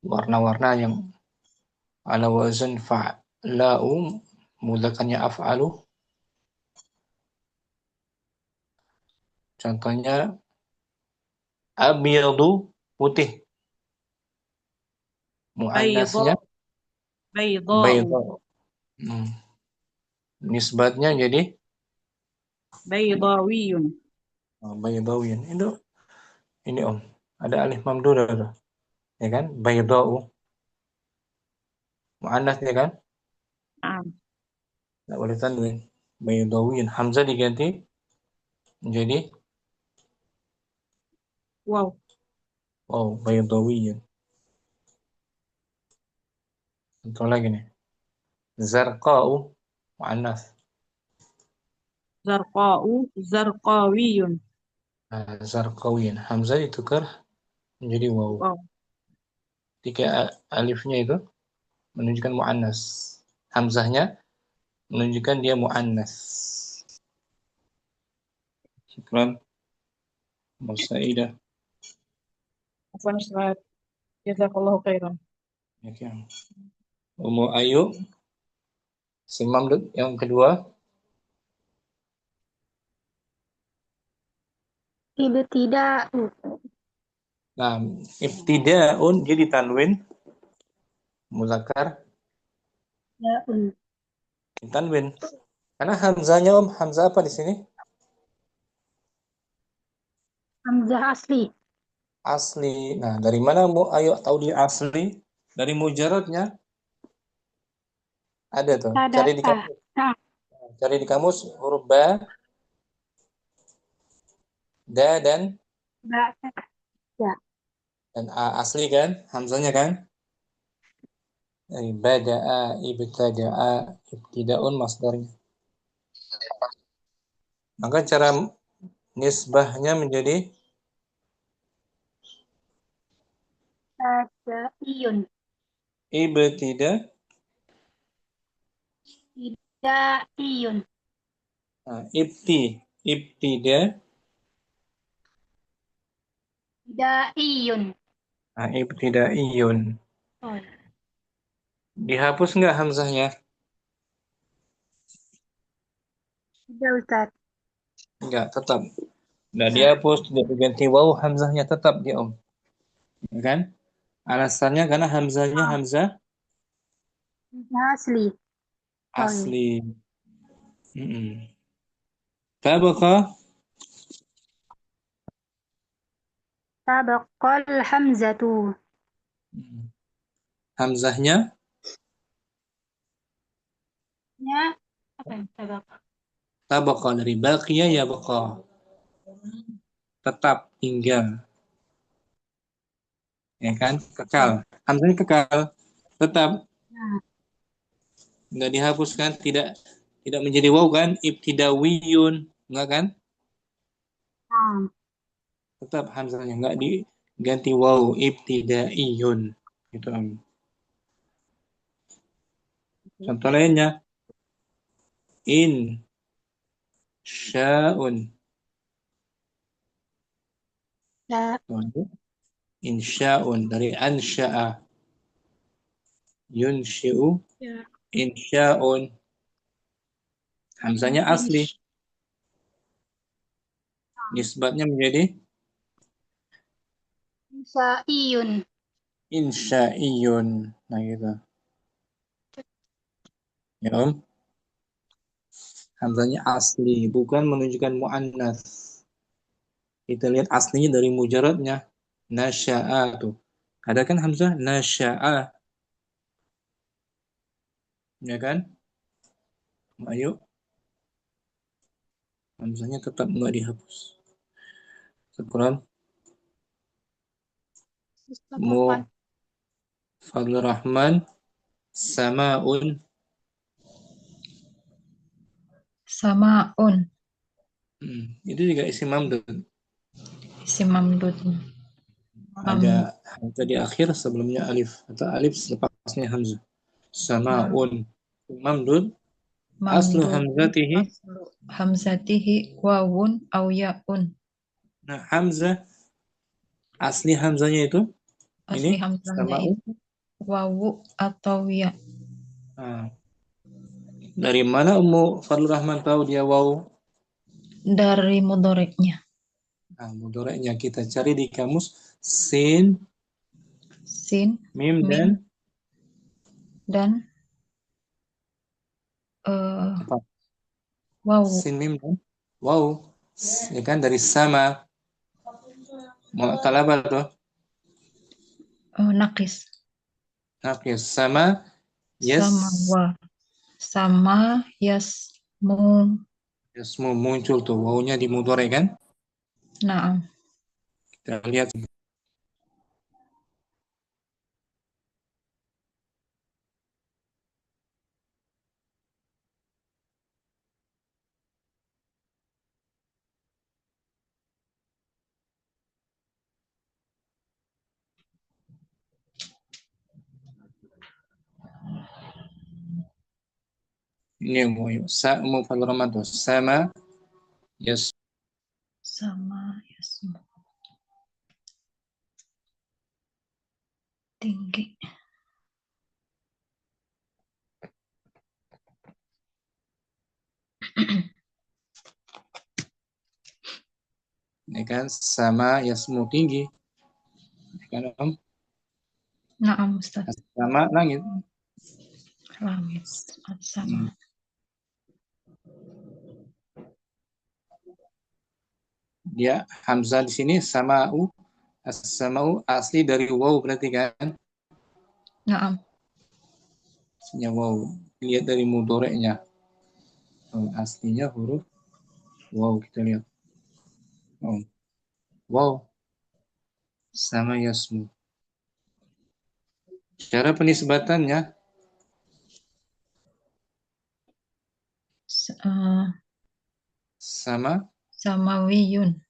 [SPEAKER 1] Warna-warna yang ala wazan fa'la'u mudzakarnya af'alu. Contohnya abyadu putih, muannasnya
[SPEAKER 4] Bayda'u.
[SPEAKER 1] bayda. Nisbatnya jadi
[SPEAKER 4] Baydawiyun.
[SPEAKER 1] baydawiyun. Ini Om, ada alif mamdudah tuh, ya kan? Bayda'u muannasnya kan?
[SPEAKER 4] Nah,
[SPEAKER 1] Nggak boleh tanwin. Baydawiyun. Hamzah diganti menjadi
[SPEAKER 4] waw.
[SPEAKER 1] baydawiyun. Contoh lagi nih. Zarqa'u muannas.
[SPEAKER 4] Zarqa'u. Zarqawiyun.
[SPEAKER 1] Zarqawiyun. Hamzah ditukar menjadi waw.
[SPEAKER 4] Waw.
[SPEAKER 1] Ketika alifnya itu menunjukkan muannas. Hamzahnya menunjukkan dia muannas. Syukran. Masaidah.
[SPEAKER 4] Afwan Ustaz. Jazakallahu khairan.
[SPEAKER 1] Ya. Ummu Ayu. Simamdud yang kedua.
[SPEAKER 2] Ibtida'u.
[SPEAKER 1] Nah, ibtida'un jadi tanwin muzakkar
[SPEAKER 2] Da'un.
[SPEAKER 1] tanwin. Karena hamzahnya hamzah apa di sini?
[SPEAKER 2] Hamzah asli.
[SPEAKER 1] Asli. Nah, dari mana ayo tahu dia asli? Dari mujaradnya ada tuh. Cari di
[SPEAKER 2] Tada'ah.
[SPEAKER 1] kamus.
[SPEAKER 2] Nah,
[SPEAKER 1] Cari di kamus huruf ba, da dan
[SPEAKER 2] ba'a. Ya.
[SPEAKER 1] a asli kan? Hamzahnya kan? Dari bada'a, ibtada'a, ibtidaun masdarnya. Maka cara nisbahnya menjadi
[SPEAKER 2] Tada'iyun.
[SPEAKER 1] ibtida.
[SPEAKER 2] Ibtida'iyun.
[SPEAKER 1] Nah, ibtida.
[SPEAKER 2] Da'iyun.
[SPEAKER 1] Nah, ibtidaiyun.
[SPEAKER 2] Oh,
[SPEAKER 1] Dihapus nggak hamzahnya?
[SPEAKER 2] tidak Ustaz.
[SPEAKER 1] Enggak, tetap. Nah, dihapus, tidak diganti waw, hamzahnya tetap dia, Om. Ya kan? Alasannya karena hamzahnya hamzah
[SPEAKER 2] Hamzah asli. Oh, iya.
[SPEAKER 1] asli. Tabaqa
[SPEAKER 2] Sabaqal hamzatu.
[SPEAKER 1] hamzahnya
[SPEAKER 2] Ya, apa yang sabaq?
[SPEAKER 1] tabaqa dari baqiya ya baqa. Tetap tinggal. ya kan? Kekal. Hamzahnya kekal, tetap
[SPEAKER 2] Nah,
[SPEAKER 1] nggak dihapuskan, tidak menjadi waw kan? Ibtidawiyun, enggak kan?
[SPEAKER 2] nah.
[SPEAKER 1] Tetap hamzahnya nggak diganti waw, ibtidaiyun. Gitu. Contoh lainnya, in sya'un.
[SPEAKER 2] Ya,
[SPEAKER 1] Insya'un dari ansya'a, yunsyi'u,
[SPEAKER 2] ya.
[SPEAKER 1] insya'un. Hamzanya asli, nisbatnya menjadi
[SPEAKER 2] Insya'iyun.
[SPEAKER 1] insya'iyun. Nah gitu. Ya Om, hamzanya asli, bukan menunjukkan mu'annas. Kita lihat aslinya dari mujaradnya. Nasya'a tuh. Ada kan hamzah nasya'a, ya kan? Ayo, hamzahnya tetap nggak dihapus. Sekurang
[SPEAKER 3] Ustaz
[SPEAKER 1] mu
[SPEAKER 3] Afwan.
[SPEAKER 1] Fadlur Rahman sama'un.
[SPEAKER 5] Samaun,
[SPEAKER 1] Itu juga isim mamdud.
[SPEAKER 5] isim mamdud.
[SPEAKER 1] Ada hamzah di akhir sebelumnya alif atau alif selepasnya hamzah. Sama'un mamdud, aslu
[SPEAKER 5] Mamdud
[SPEAKER 1] hamzatihi.
[SPEAKER 5] aslu hamzatihi wawun au yaun.
[SPEAKER 1] Nah, hamzah asli hamzahnya itu
[SPEAKER 5] Asli
[SPEAKER 1] ini
[SPEAKER 5] hamzahnya
[SPEAKER 1] sama'un.
[SPEAKER 5] itu wawu atau ya.
[SPEAKER 1] Nah, dari mana Ummu Fadlur Rahman tahu dia waw?
[SPEAKER 5] Dari mudoreknya.
[SPEAKER 1] Nah, mudoreknya kita cari di kamus sin,
[SPEAKER 5] Sin,
[SPEAKER 1] mim
[SPEAKER 5] mim, dan
[SPEAKER 1] apa?
[SPEAKER 5] wawu.
[SPEAKER 1] Sin, mim dan waw. Ya kan dari sama. Mu'tal apa tuh?
[SPEAKER 5] Nakis.
[SPEAKER 1] Oke, sama yes.
[SPEAKER 5] Sama wa. Sama yasmu.
[SPEAKER 1] Yasmu muncul tuh wawunya di mudhari kan?
[SPEAKER 5] Naam.
[SPEAKER 1] Kita lihat ini Ummu Fadlur Rahman tuh sama yes.
[SPEAKER 5] Sama yasmu. Tinggi.
[SPEAKER 1] Ini kan sama yasmu tinggi. Ini kan Om?
[SPEAKER 5] Naam Ustaz.
[SPEAKER 1] Sama langit.
[SPEAKER 5] Langit. Sama.
[SPEAKER 1] Dia hamzah di sini sama'u. As-sama'u asli dari waw berarti kan?
[SPEAKER 5] Naam.
[SPEAKER 1] Aslinya waw. Lihat dari mudhoreknya. Aslinya huruf waw, kita lihat. Waw sama yasmu. Cara penisbatannya sama
[SPEAKER 5] Samawiyun.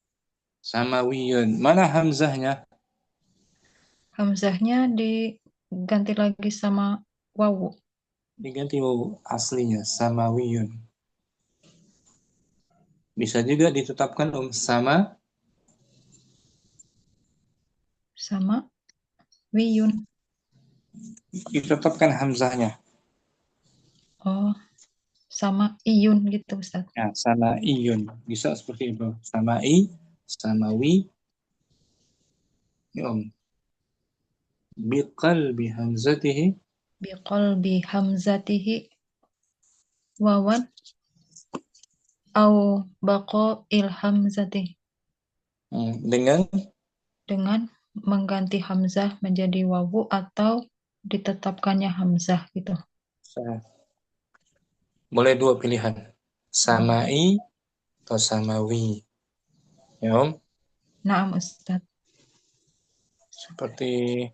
[SPEAKER 1] samawiyun. Mana hamzahnya?
[SPEAKER 5] Hamzahnya diganti lagi sama wawu.
[SPEAKER 1] Diganti waw aslinya samawiyun. Bisa juga ditetapkan
[SPEAKER 5] Sama wiyun.
[SPEAKER 1] ditetapkan hamzahnya.
[SPEAKER 5] Oh, sama iyun gitu Ustaz.
[SPEAKER 1] Ya, sama iyun. Bisa seperti itu. Sama'i, samawi. Ya, biqalbi hamzatihi.
[SPEAKER 5] Biqalbi hamzatihi wawan au baqa'il hamzati. Dengan mengganti hamzah menjadi wawu atau ditetapkannya hamzah gitu.
[SPEAKER 1] Boleh dua pilihan. Sama'i atau samawi. Ya, Om?
[SPEAKER 5] Naam Ustaz.
[SPEAKER 1] Seperti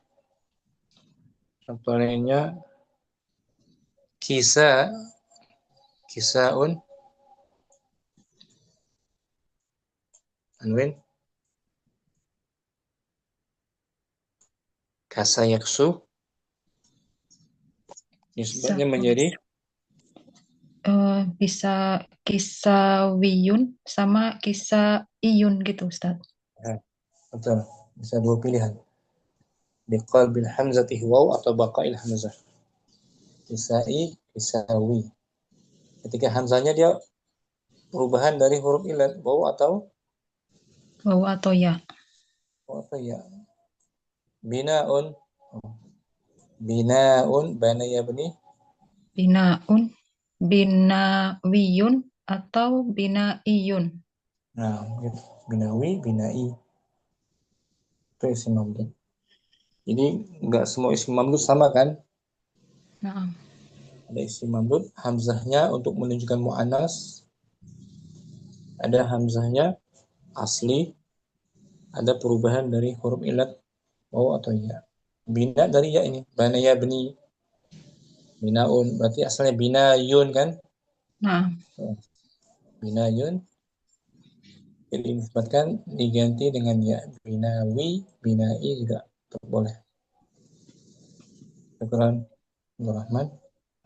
[SPEAKER 1] contoh lainnya kisa, kisaun, Anwin, kasa yaksu,
[SPEAKER 5] Bisa,
[SPEAKER 1] nisbatnya menjadi
[SPEAKER 5] bisa kisah wiyun sama kisah iyun gitu, Ustaz.
[SPEAKER 1] ya, betul. Bisa dua pilihan. Biqalbil hamzati waw atau baqail hamzah. Kisai, kisawi. Ketika hamzahnya dia perubahan dari huruf ilat waw atau
[SPEAKER 5] Waw atau ya.
[SPEAKER 1] ya. Binaun, binaun, bana yabni.
[SPEAKER 5] Binaun, binawiyun atau binaiyun.
[SPEAKER 1] Nah, gitu. Binawi, binai. Itu isim mamdud. Jadi nggak semua isim mamdud sama kan?
[SPEAKER 5] Nah,
[SPEAKER 1] Ada isim mamdud, hamzahnya untuk menunjukkan mu'annas, ada hamzahnya asli, ada perubahan dari huruf ilat waw atau ya. Bina dari ya ini, bana ya beni, binaun, berarti asalnya binayun kan?
[SPEAKER 5] nah,
[SPEAKER 1] Binayun, jadi disebutkan diganti dengan ya, binawi, binai juga boleh. Syukran, Rahman.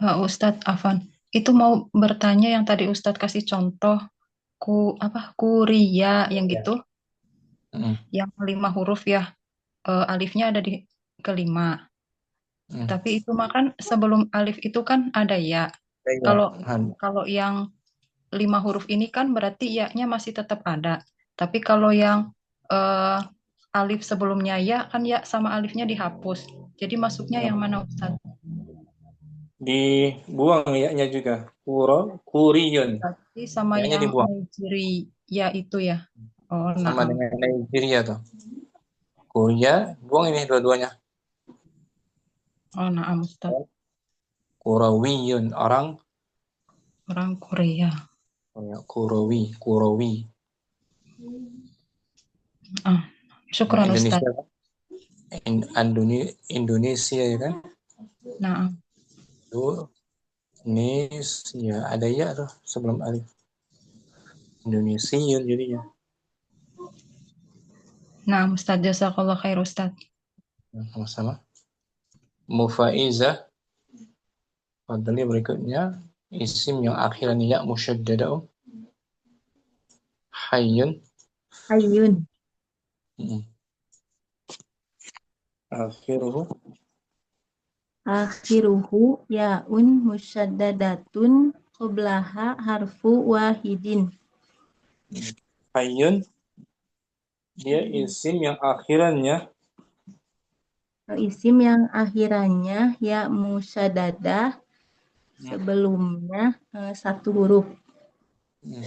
[SPEAKER 5] Ustadz Afan. Itu mau bertanya yang tadi Ustadz kasih contoh kuria yang
[SPEAKER 1] Ya.
[SPEAKER 5] gitu,
[SPEAKER 1] Mm,
[SPEAKER 5] yang 5 huruf ya, alifnya ada di kelima.
[SPEAKER 1] mm.
[SPEAKER 5] Tapi itu mah kan sebelum alif itu kan ada ya.
[SPEAKER 1] Ya,
[SPEAKER 5] Kalau
[SPEAKER 1] Han.
[SPEAKER 5] kalau yang 5 huruf ini kan berarti ya-nya masih tetap ada. Tapi kalau yang eh, alif sebelumnya ya kan ya sama alifnya dihapus. Jadi masuknya yang mana Ustadz?
[SPEAKER 1] Dibuang ya-nya juga. Kuriyun.
[SPEAKER 5] Berarti sama
[SPEAKER 1] Ya-nya
[SPEAKER 5] yang
[SPEAKER 1] dibuang.
[SPEAKER 5] Nigeria itu ya. Oh,
[SPEAKER 1] Sama
[SPEAKER 5] naam.
[SPEAKER 1] dengan Nigeria tuh. Korea, buang ini dua-duanya.
[SPEAKER 5] Oh, naam Ustadz.
[SPEAKER 1] Kurawiyun, orang
[SPEAKER 5] Orang Korea.
[SPEAKER 1] Kurawi, Kurawi.
[SPEAKER 5] Ah,
[SPEAKER 1] Nah,
[SPEAKER 5] syukran
[SPEAKER 1] Indonesia
[SPEAKER 5] Ustadz.
[SPEAKER 1] kan? Indonesia ya kan?
[SPEAKER 5] Naam.
[SPEAKER 1] Itu Indonesia ada ya tuh sebelum alif. Indonesia jadinya.
[SPEAKER 5] Naam Ustadz, jazakallah khair Ustadz.
[SPEAKER 1] Nah, sama-sama. Mufaiza, fadli berikutnya isim yang akhirnya ya musyaddada hayyun.
[SPEAKER 6] Hayyun.
[SPEAKER 1] Mm. Akhiruhu
[SPEAKER 6] Akhiruhu yaun musyaddadatun qablaha harfu wahidin.
[SPEAKER 1] hayyun, dia isim yang akhirannya
[SPEAKER 6] Isim yang akhirannya ya musyaddadah sebelumnya 1 huruf.
[SPEAKER 1] mm.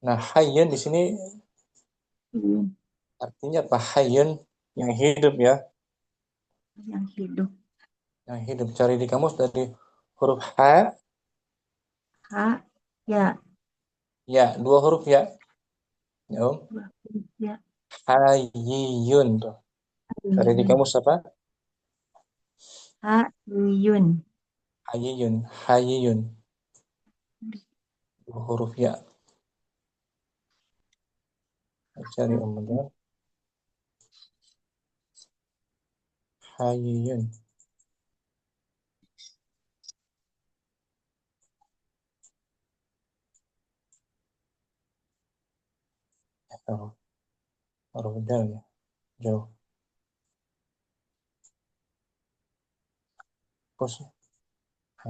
[SPEAKER 1] Nah, hayyun di sini
[SPEAKER 6] Hmm,
[SPEAKER 1] artinya apa? Hayyun yang hidup ya,
[SPEAKER 6] yang hidup.
[SPEAKER 1] yang hidup. Cari di kamus dari huruf ha,
[SPEAKER 6] Ha ya
[SPEAKER 1] ya, 2 huruf ya. Ya, Om.
[SPEAKER 6] ya
[SPEAKER 1] Hayyun tuh. Cari di
[SPEAKER 6] hayyun.
[SPEAKER 1] kamus apa?
[SPEAKER 6] Hayyun.
[SPEAKER 1] Hayyun, hayyun. 2 huruf ya. Cari Om bentar. Hayyun. Oh, huruf dal ya. Jauh. Terus, ha.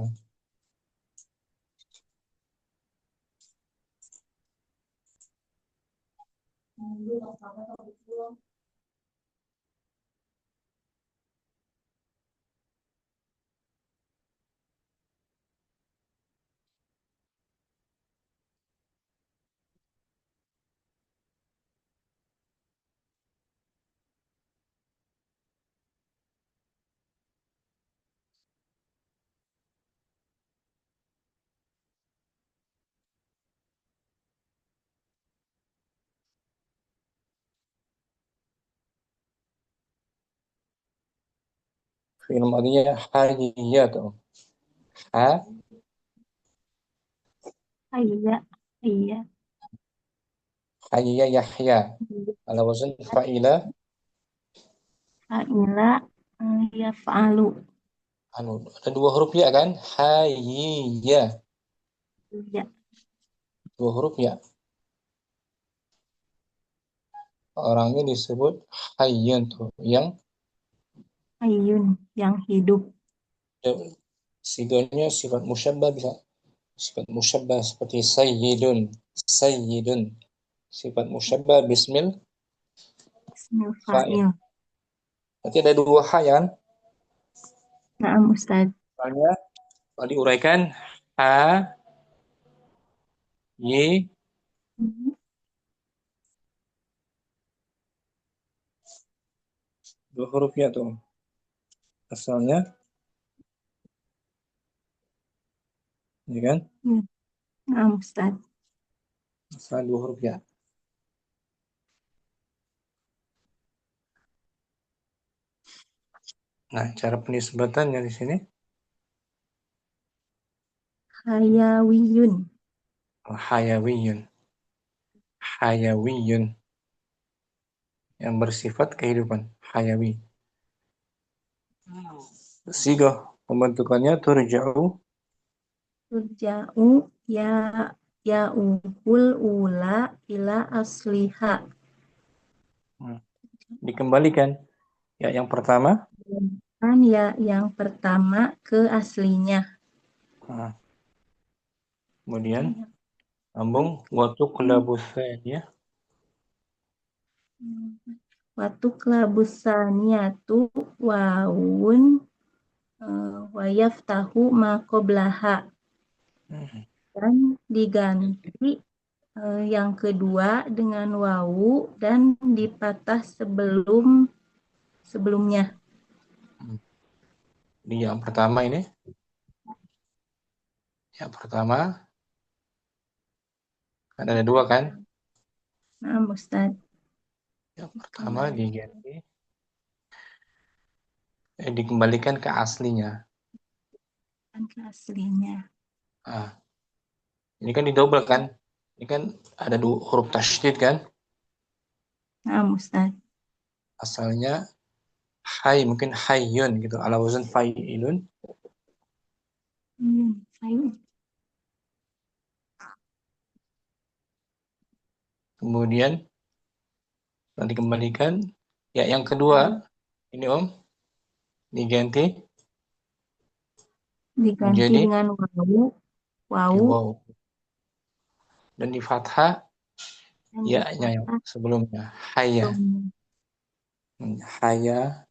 [SPEAKER 1] Fi'il madinya hayya tuh. Ha,
[SPEAKER 6] Iya. Iya.
[SPEAKER 1] hayya Yahya. Ala wazn fa'ila,
[SPEAKER 6] Fa'ila. Yaf'alu.
[SPEAKER 1] anu, ada dua huruf ya kan? Hayya.
[SPEAKER 6] Iya.
[SPEAKER 1] Dua huruf ya. Orangnya disebut hayyun tuh. Yang
[SPEAKER 6] Hayyun. Yang hidup.
[SPEAKER 1] siganya sifat musyabbah bisa. Sifat musyabbah seperti sayyidun. Sayyidun. Sifat musyabbah bismil
[SPEAKER 6] Ismul
[SPEAKER 1] fa'il.
[SPEAKER 6] fa'il.
[SPEAKER 1] Berarti ada dua ha ya kan?
[SPEAKER 6] Naam Ustaz.
[SPEAKER 1] Soalnya kalau diuraikan ha, ye, dua huruf ya tuh. Asalnya, ya kan?
[SPEAKER 6] Ya. Naam Ustaz.
[SPEAKER 1] Asal dua huruf ya. Nah, cara penisbatannya di sini
[SPEAKER 6] Hayawiyun.
[SPEAKER 1] hayawiyun. Hayawiyun yang bersifat kehidupan, hayawi. Sigah pembentukannya turja'u,
[SPEAKER 6] Turja'u ya ya'ul ula ila asliha.
[SPEAKER 1] dikembalikan. Ya, yang pertama,
[SPEAKER 6] Kan ya yang pertama ke aslinya.
[SPEAKER 1] nah, kemudian sambung watu kelabusannya,
[SPEAKER 6] Watu kelabusaniyatu wawun wayaftahu maqoblaha. Dan diganti yang kedua dengan wawu dan dipatah sebelumnya.
[SPEAKER 1] di yang pertama ini, yang pertama kan ada dua kan?
[SPEAKER 6] Nah, Ustaz.
[SPEAKER 1] Yang pertama diganti, dikembalikan ke aslinya.
[SPEAKER 6] Kan ke aslinya.
[SPEAKER 1] Nah, ini kan didobel kan? Ini kan ada dua huruf tasydid kan?
[SPEAKER 6] Nah, Ustaz.
[SPEAKER 1] Asalnya hay, mungkin hayyun gitu, ala wazn fa'ilun.
[SPEAKER 6] Fa'il.
[SPEAKER 1] Kemudian dikembalikan. Ya, yang kedua ini Om diganti menjadi
[SPEAKER 6] dengan wawu
[SPEAKER 1] waw dan di fathah
[SPEAKER 6] dan
[SPEAKER 1] ya-nya yang sebelumnya haya, haya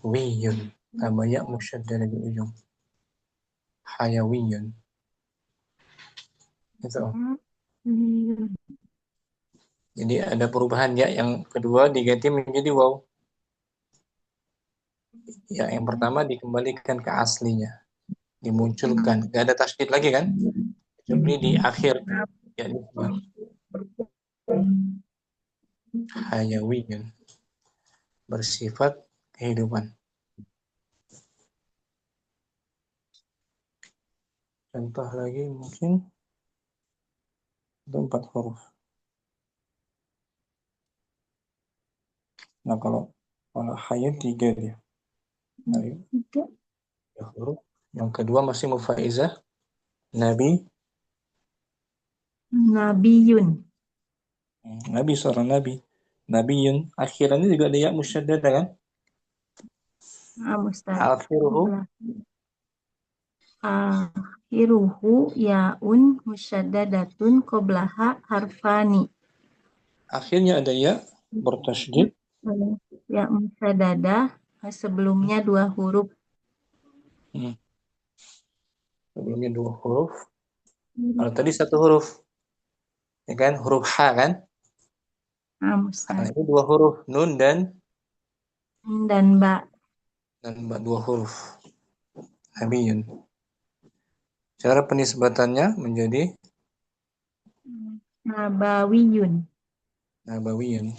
[SPEAKER 1] wiyun, tambah ya musyaddadah di ujung, hayawiyun itu. Jadi ada perubahan ya, yang kedua diganti menjadi waw, ya yang pertama dikembalikan ke aslinya, dimunculkan, gak ada tasydid lagi kan, kecuali di akhir ya, hayawiyun bersifat kehidupan. Contoh lagi mungkin itu 4 huruf. Nah kalau hayat 3 dia. Nah, 3 huruf. Yang kedua masih mufaizah.
[SPEAKER 6] Nabiyun.
[SPEAKER 1] Nabi, seorang nabi. Nabiyun. Akhirannya juga ada ya musyaddadah kan?
[SPEAKER 6] Nah, Ustaz.
[SPEAKER 1] Akhiruhu.
[SPEAKER 6] Akhiruhu yaun musyaddadatun qoblaha harfani.
[SPEAKER 1] Akhirnya ada ya bertasydid.
[SPEAKER 6] Ya musyaddadah sebelumnya 2 huruf.
[SPEAKER 1] Sebelumnya 2 huruf. Kalau tadi 1 huruf. Ya kan? Huruf H kan?
[SPEAKER 6] Nah,
[SPEAKER 1] Nah, itu 2 huruf. Nun dan
[SPEAKER 6] ba.
[SPEAKER 1] Dan 2 huruf. Nabiyun. Cara penisbatannya menjadi
[SPEAKER 6] Nabawiyun.
[SPEAKER 1] nabawiyun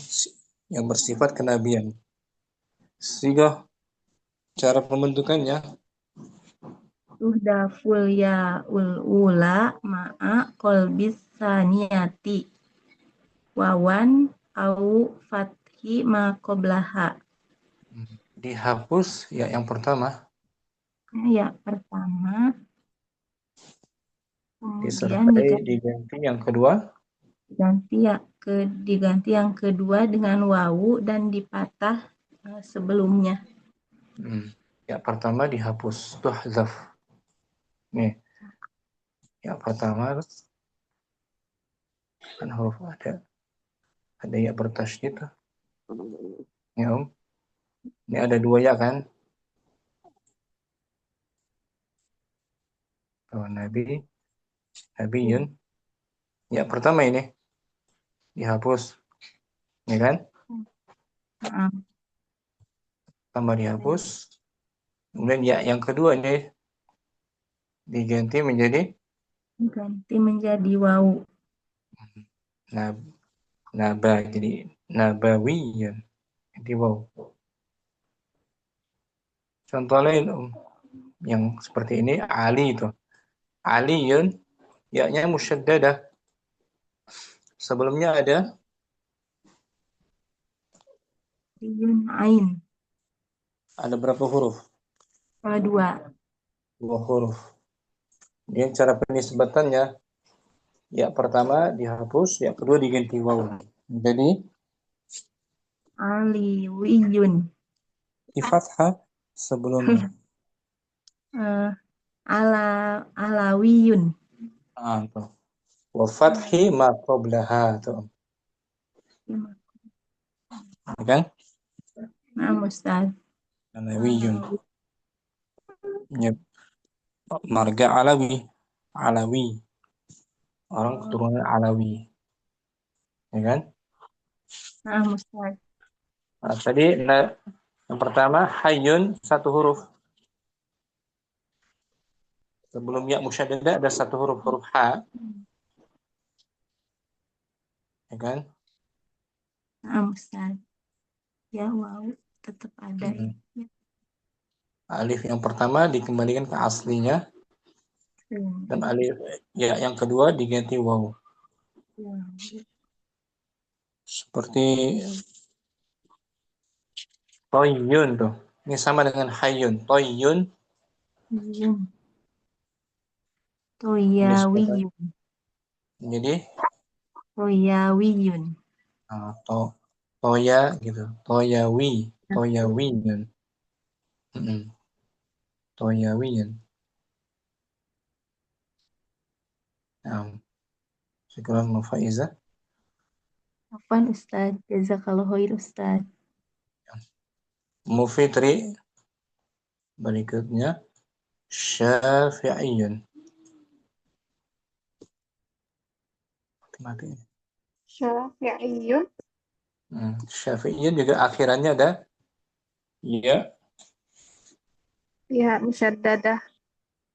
[SPEAKER 1] yang bersifat kenabian. Sigah Cara pembentukannya,
[SPEAKER 6] Tuhdaful ya'ul ula ma'a kolbis saniyati wawan au fathi ma qoblaha.
[SPEAKER 1] dihapus ya yang pertama,
[SPEAKER 6] Ya pertama, kemudian
[SPEAKER 1] diganti yang kedua,
[SPEAKER 6] diganti yang kedua dengan wawu dan dipatah sebelumnya.
[SPEAKER 1] ya pertama dihapus, tuhzaf. Nih, yang pertama kan huruf ada ya bertasydid tuh. Ya, Om. Ini ada 2 ya kan? Oh, Nabiyun. Ya pertama ini dihapus. Ya kan? Tambah dihapus. Kemudian ya yang kedua ini diganti menjadi
[SPEAKER 6] wawu.
[SPEAKER 1] Naba, jadi nabawiyun. Jadi wow. Contoh lain yang seperti ini, Ali itu. Aliyun, ya-nya musyaddadah. Sebelumnya ada
[SPEAKER 6] Ain.
[SPEAKER 1] Ada berapa huruf?
[SPEAKER 6] 2.
[SPEAKER 1] 2 huruf. Dia cara penisbatannya, ya pertama dihapus, ya kedua diganti waw. Jadi
[SPEAKER 6] Aliwiyun.
[SPEAKER 1] di fathah sebelumnya.
[SPEAKER 6] Alawiyun.
[SPEAKER 1] Tuh. Wa fathi ma qablaha tuh. Kan?
[SPEAKER 6] Ustaz.
[SPEAKER 1] Alawiyun. Ya. Marga Alawi. Orang keturunan Alawi. Ya kan?
[SPEAKER 6] Ustaz.
[SPEAKER 1] Nah, tadi yang pertama hayyun 1 huruf. Sebelum ya musyaddadah ada 1 huruf ha. Ya kan?
[SPEAKER 6] Ustaz. Ya, wow, tetap ada ya.
[SPEAKER 1] Alif yang pertama dikembalikan ke aslinya. Dan alif ya yang kedua diganti waw. Seperti toyun tuh. Ini sama dengan hayyun. Toyun.
[SPEAKER 6] Toyawiyun.
[SPEAKER 1] Jadi
[SPEAKER 6] Toyawiyun.
[SPEAKER 1] toya gitu. Toyawiyun. Toyawiyun. Syukuran Faizah.
[SPEAKER 6] Apaan Ustaz? Jazakallahu khair Ustaz.
[SPEAKER 1] Mufitri berikutnya Syafi'iyun. Mati.
[SPEAKER 3] Syafi'iyun.
[SPEAKER 1] Syafi'iyun juga akhirannya ada ya.
[SPEAKER 3] Ya, musyaddadah.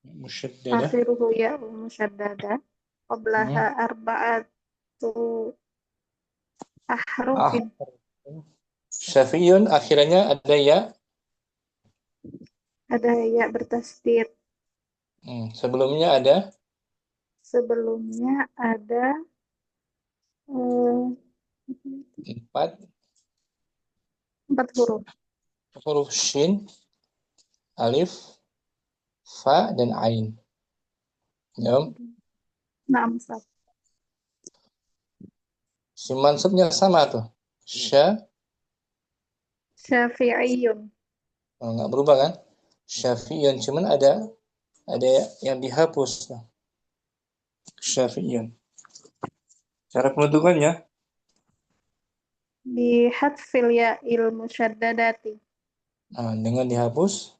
[SPEAKER 1] Musyaddadah.
[SPEAKER 3] Akhiruhu ya musyaddadah. Qablaha arba'atu ahrufin.
[SPEAKER 1] Syafi'iyun akhirannya ada ya.
[SPEAKER 3] Ada ya bertasydid.
[SPEAKER 1] Sebelumnya ada
[SPEAKER 3] 4 huruf.
[SPEAKER 1] Huruf shin, alif, fa, dan ain. Ya.
[SPEAKER 3] Ustaz.
[SPEAKER 1] Si mansubnya sama tuh.
[SPEAKER 3] Syafi'iyun.
[SPEAKER 1] Nggak berubah kan? Syafi'iyun, cuman ada yang dihapus. Syafi'iyun. Cara pembentukannya
[SPEAKER 3] Bi hatfil ya'il musyaddadati.
[SPEAKER 1] Dengan dihapus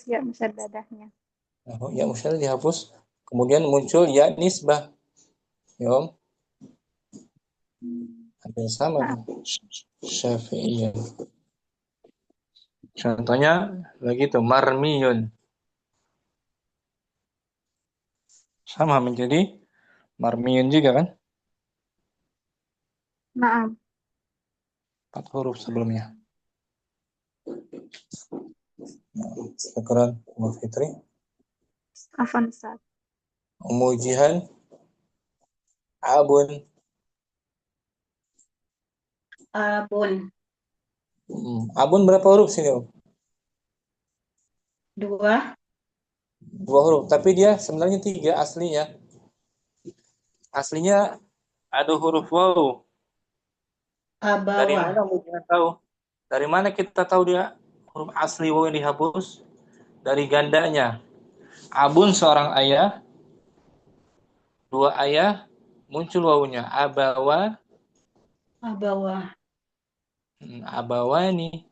[SPEAKER 3] Ya musyaddadahnya.
[SPEAKER 1] ya musyaddad dihapus, kemudian muncul ya nisbah. Ya, Om. Hampir sama. Syafi'iyun. Contohnya begitu, marmiyun. Sama menjadi marmiyun juga kan? 4 huruf sebelumnya. Syukran, Bu Fitri.
[SPEAKER 3] Afan Ustaz.
[SPEAKER 1] Ummu Jihan, Abun.
[SPEAKER 6] Abun.
[SPEAKER 1] Abun berapa huruf sini, Om?
[SPEAKER 6] 2.
[SPEAKER 1] 2 huruf, tapi dia sebenarnya 3 aslinya. Aslinya ada huruf waw. Dari
[SPEAKER 6] Abawa.
[SPEAKER 1] mana kita tahu? Dari mana kita tahu dia huruf asli waw yang dihapus? Dari gandanya. Abun seorang ayah, 2 ayah, muncul wawunya. Abawa,
[SPEAKER 6] Abawa.
[SPEAKER 1] abawani.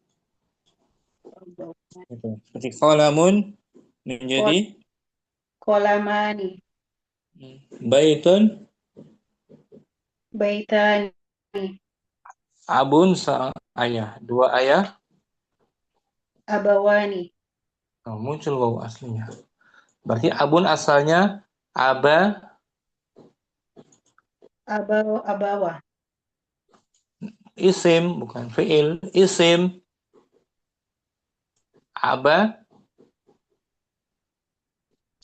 [SPEAKER 1] Seperti qalamun menjadi
[SPEAKER 6] Kolamani.
[SPEAKER 1] baitun.
[SPEAKER 6] Baitani.
[SPEAKER 1] Abun seorang ayah, 2 ayah,
[SPEAKER 6] Abawani.
[SPEAKER 1] muncul waw aslinya. Berarti abun asalnya
[SPEAKER 6] Abawa.
[SPEAKER 1] isim, bukan fi'il, isim.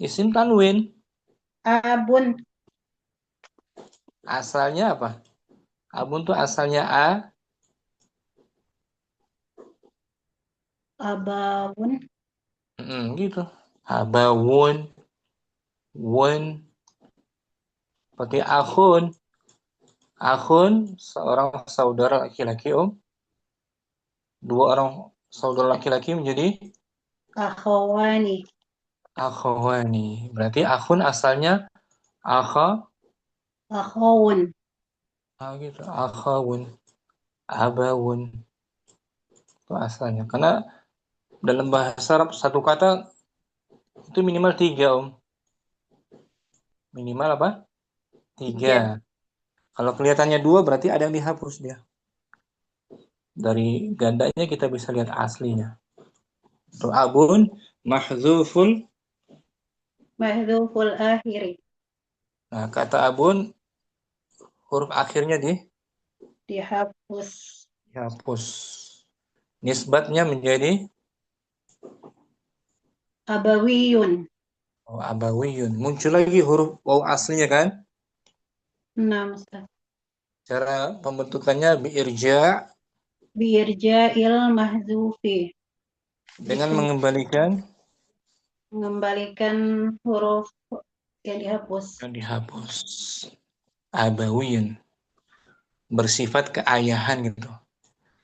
[SPEAKER 1] Isim tanwin.
[SPEAKER 6] Abun.
[SPEAKER 1] Asalnya apa? Abun tuh asalnya
[SPEAKER 6] Abawun.
[SPEAKER 1] gitu. Abawun, wun. Seperti akhun. Akhun seorang saudara laki-laki, Om. 2 orang saudara laki-laki menjadi
[SPEAKER 6] Akhawani.
[SPEAKER 1] akhwani. Berarti akhun asalnya
[SPEAKER 6] Akhawun.
[SPEAKER 1] gitu. Akhawun, abawun. Itu asalnya. Karena dalam bahasa Arab satu kata itu minimal 3, Om. Minimal apa? 3. Kalau kelihatannya 2 berarti ada yang dihapus dia. Dari gandanya kita bisa lihat aslinya. Itu abun mahdzuful.
[SPEAKER 6] Mahdzuful akhiri.
[SPEAKER 1] Nah, kata abun huruf akhirnya
[SPEAKER 6] Dihapus.
[SPEAKER 1] dihapus. Nisbatnya menjadi
[SPEAKER 6] Abawiyun.
[SPEAKER 1] abawiyun. Muncul lagi huruf waw aslinya kan?
[SPEAKER 6] 6. Ustaz.
[SPEAKER 1] Cara pembentukannya biirja,
[SPEAKER 6] Birja'il mahzufi.
[SPEAKER 1] dengan mengembalikan
[SPEAKER 6] huruf yang dihapus.
[SPEAKER 1] yang dihapus. Abawiyun. Bersifat keayahan gitu.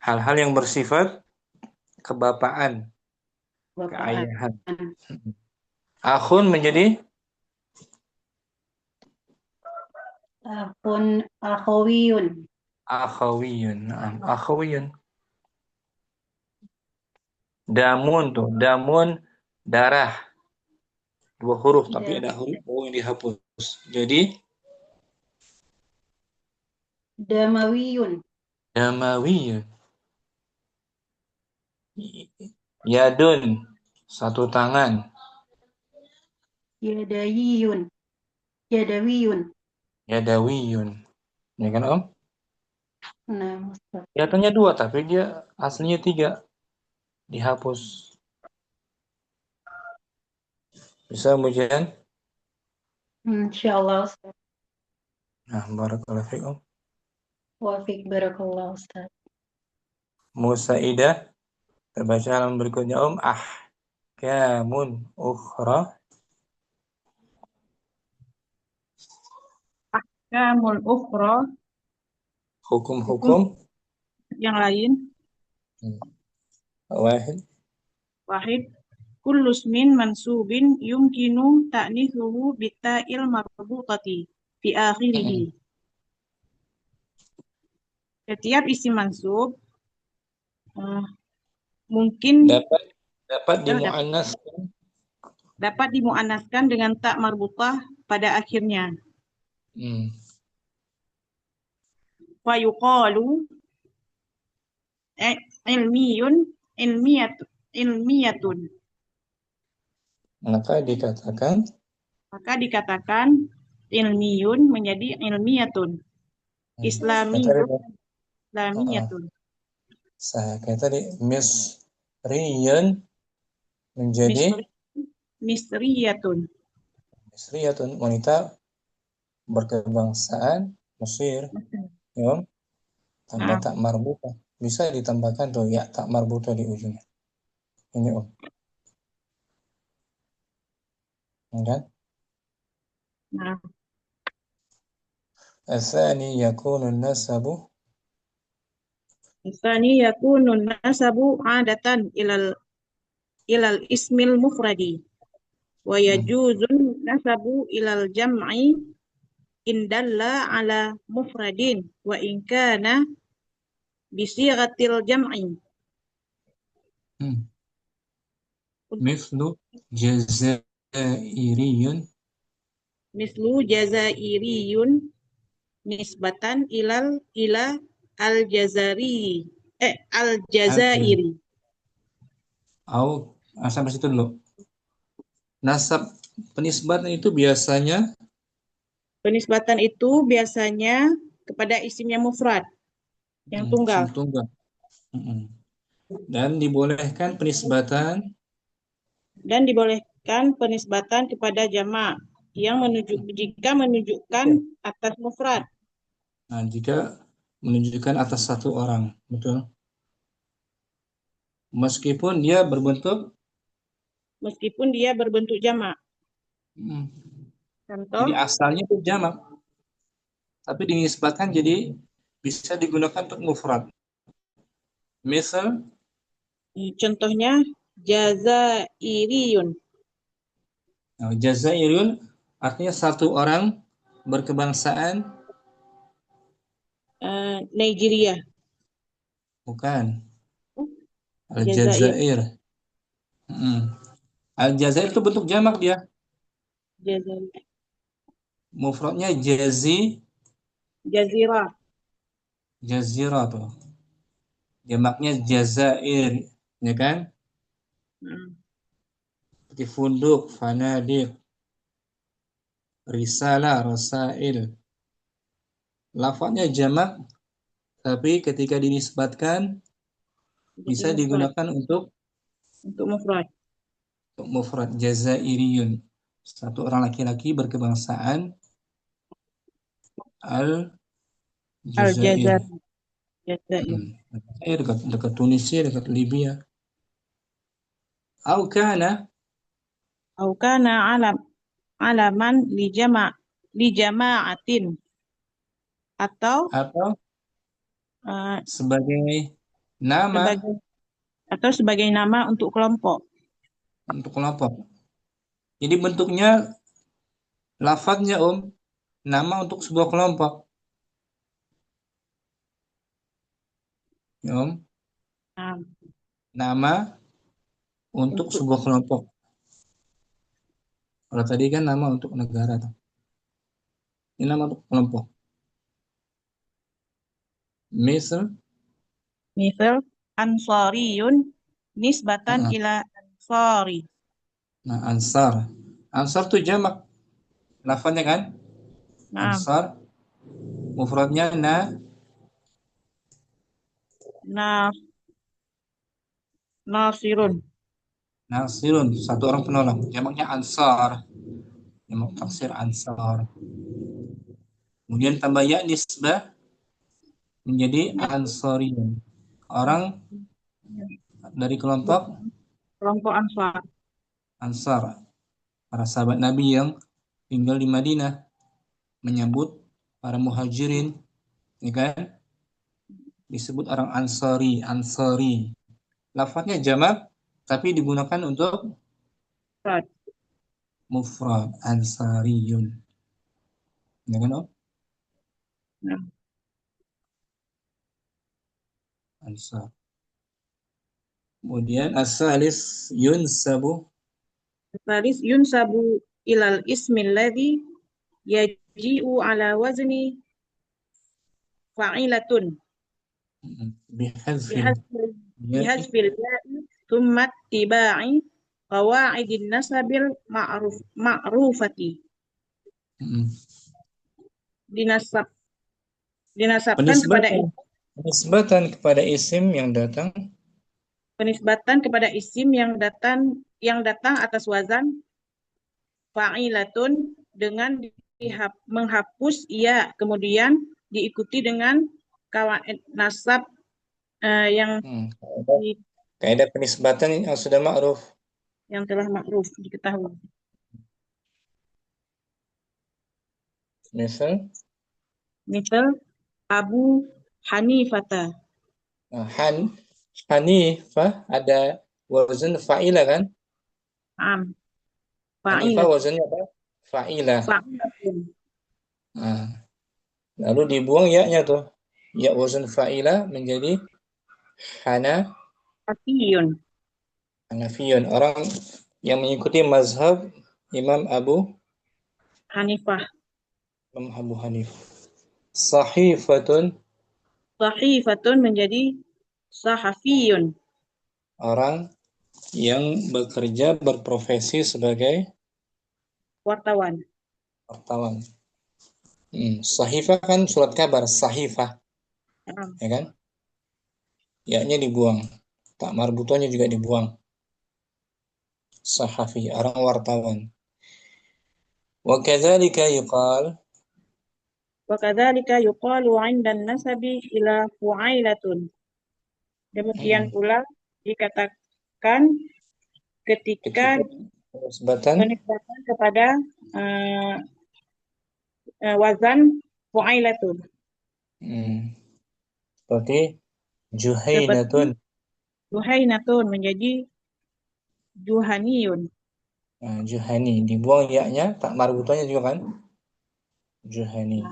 [SPEAKER 1] Hal-hal yang bersifat kebapaan,
[SPEAKER 6] Bapaan.
[SPEAKER 1] keayahan. Akhun menjadi
[SPEAKER 6] Akhawiyun.
[SPEAKER 1] akhawiyun. Akhawiyun. Damun tuh, damun darah. 2 huruf tapi ada huruf O yang dihapus. Jadi
[SPEAKER 6] Damawiyun.
[SPEAKER 1] damawiyun. Yadun, 1 tangan.
[SPEAKER 6] Yadawiyun.
[SPEAKER 1] Yadawiyun. Ya kan, Om?
[SPEAKER 6] Nah, Ustaz.
[SPEAKER 1] Kelihatannya 2 tapi dia aslinya 3. Dihapus. Bisa ujian?
[SPEAKER 6] Insyaallah, Ustaz.
[SPEAKER 1] Nah, barakallahu fiik, Om.
[SPEAKER 6] Wa fiik barakallah, Ustaz.
[SPEAKER 1] Musaidah. Terbaca halaman berikutnya, Om. Ahkamun ukhra.
[SPEAKER 4] Ahkamul ukhra,
[SPEAKER 1] Hukum-hukum
[SPEAKER 4] yang lain.
[SPEAKER 1] wahid.
[SPEAKER 4] Kullu ismin mansubin yumkinu ta'nithuhu bitta'il marbutati fi akhirih. Setiap isim mansub mungkin dapat dimuannaskan dengan ta marbutah pada akhirnya. Wa yuqalu ilmiyatun.
[SPEAKER 1] Maka
[SPEAKER 4] dikatakan ilmiyun menjadi ilmiyatun. Islamiyatun.
[SPEAKER 1] Kayak tadi misriyun menjadi
[SPEAKER 4] Misriyatun.
[SPEAKER 1] Misriyatun, wanita berkebangsaan Mesir. Ya, tambah
[SPEAKER 4] Nah,
[SPEAKER 1] tak marbutah. Bisa ditambahkan tuh ya tak marbutah di ujungnya. Ini Om. Kan?
[SPEAKER 4] nah.
[SPEAKER 1] Asani yakunu nasabu
[SPEAKER 4] Tsani yakunu nasabu adatan ilal ismil mufradi wa yajuzun nasabu ilal jam'i indalla ala mufradin wa in kana bisighatil jam'i.
[SPEAKER 1] mislu jazairiyun
[SPEAKER 4] Mislu jazairiyun nisbatan ila al-jazari al-jazairi.
[SPEAKER 1] sampai situ dulu. Nasab penisbatan itu biasanya
[SPEAKER 4] Penisbatan itu biasanya kepada isim yang mufrad, yang tunggal.
[SPEAKER 1] tunggal. Dan dibolehkan penisbatan
[SPEAKER 4] kepada jamak yang jika menunjukkan atas mufrad.
[SPEAKER 1] Nah, jika menunjukkan atas satu orang, betul. Meskipun dia berbentuk
[SPEAKER 4] jamak. Contoh,
[SPEAKER 1] jadi asalnya itu jamak, tapi dinisbatkan jadi bisa digunakan untuk mufrad. Misal,
[SPEAKER 4] contohnya jazairiyun.
[SPEAKER 1] nah, jazairun artinya satu orang berkebangsaan
[SPEAKER 4] Nigeria.
[SPEAKER 1] bukan
[SPEAKER 4] Jazair.
[SPEAKER 1] Al-Jazair. Al-Jazair itu bentuk jamak dia.
[SPEAKER 4] Jazair.
[SPEAKER 1] Mufradnya
[SPEAKER 4] Jazirah.
[SPEAKER 1] jazirah tuh. Jamaknya Jazair, ya kan? Seperti funduk, fanadik, risalah, rasail. Lafadznya jamak, tapi ketika dinisbatkan bisa digunakan untuk
[SPEAKER 4] mufrad.
[SPEAKER 1] Untuk mufrad jazairiyun. Satu orang laki-laki berkebangsaan Al-Jazair.
[SPEAKER 4] Jazair.
[SPEAKER 1] Dekat Tunisia, dekat Libya. Au kana
[SPEAKER 4] alaman li jama'atin atau
[SPEAKER 1] sebagai nama
[SPEAKER 4] sebagai nama untuk kelompok.
[SPEAKER 1] Jadi bentuknya lafadznya nama untuk sebuah kelompok. Ya, nama untuk sebuah kelompok. Kalau tadi kan nama untuk negara tuh. Ini nama untuk kelompok. Misal
[SPEAKER 4] ansariyun nisbatan ila ansari.
[SPEAKER 1] Nah, ansar tuh jamak. Lafadznya kan? Ansar. Mufradnya
[SPEAKER 4] nasirun.
[SPEAKER 1] Satu orang penolong. Jamaknya ansar. Jamak taksir ansar. Kemudian tambah ya nisbah menjadi ansariyun. Orang dari kelompok Ansar. Para sahabat Nabi yang tinggal di Madinah menyebut para muhajirin, ya kan? Disebut orang Ansari. Lafadznya jamak tapi digunakan untuk mufrad ansariyun. Ya kan, Om? Ansar. Kemudian as-salis yunsabu
[SPEAKER 4] ilal ismil ladzi yaji'u ala wazni fa'ilatun bihazfil ya'i thumma tiba'i qawaidin nasabil ma'rufati. Dinasabkan kepada
[SPEAKER 1] penisbatan kepada isim yang datang
[SPEAKER 4] Penisbatan kepada isim yang datang atas wazan fa'ilatun dengan menghapus ia, kemudian diikuti dengan kawaid nasab yang
[SPEAKER 1] Kaidah penisbatan yang sudah ma'ruf.
[SPEAKER 4] telah ma'ruf diketahui.
[SPEAKER 1] Misal
[SPEAKER 4] Abu Hanifata.
[SPEAKER 1] Hanifah ada wazan fa'ilah kan?
[SPEAKER 4] Am.
[SPEAKER 1] Hanifah
[SPEAKER 4] Fa'ilatun.
[SPEAKER 1] wazannya apa? Fa'ilah.
[SPEAKER 4] Fa'ilatun.
[SPEAKER 1] Lalu dibuang ya-nya tuh. Ya wazan fa'ilah menjadi
[SPEAKER 4] Hafiyun.
[SPEAKER 1] Hanafiyun. Orang yang mengikuti mazhab Imam Abu
[SPEAKER 4] Hanifah.
[SPEAKER 1] Hanif. Sahifatun.
[SPEAKER 4] Sahifatun menjadi sahafiyun.
[SPEAKER 1] Orang yang bekerja berprofesi sebagai
[SPEAKER 4] Wartawan.
[SPEAKER 1] Sahifah kan surat kabar, sahifah. Ya kan? Ya-nya dibuang. Tak marbutonya juga dibuang. Sahafi, orang wartawan. Wa kadzalika yuqal.
[SPEAKER 4] Wakadzalika yuqalu 'indan nasabi ila fu'ailatun. Demikian pula dikatakan ketika penisbatan kepada wazan fu'ailatun.
[SPEAKER 1] Seperti Juhainatun.
[SPEAKER 4] Juhainatun menjadi Juhaniyun.
[SPEAKER 1] Juhani, dibuang ya-nya, tak marbutonya juga kan? Juhani.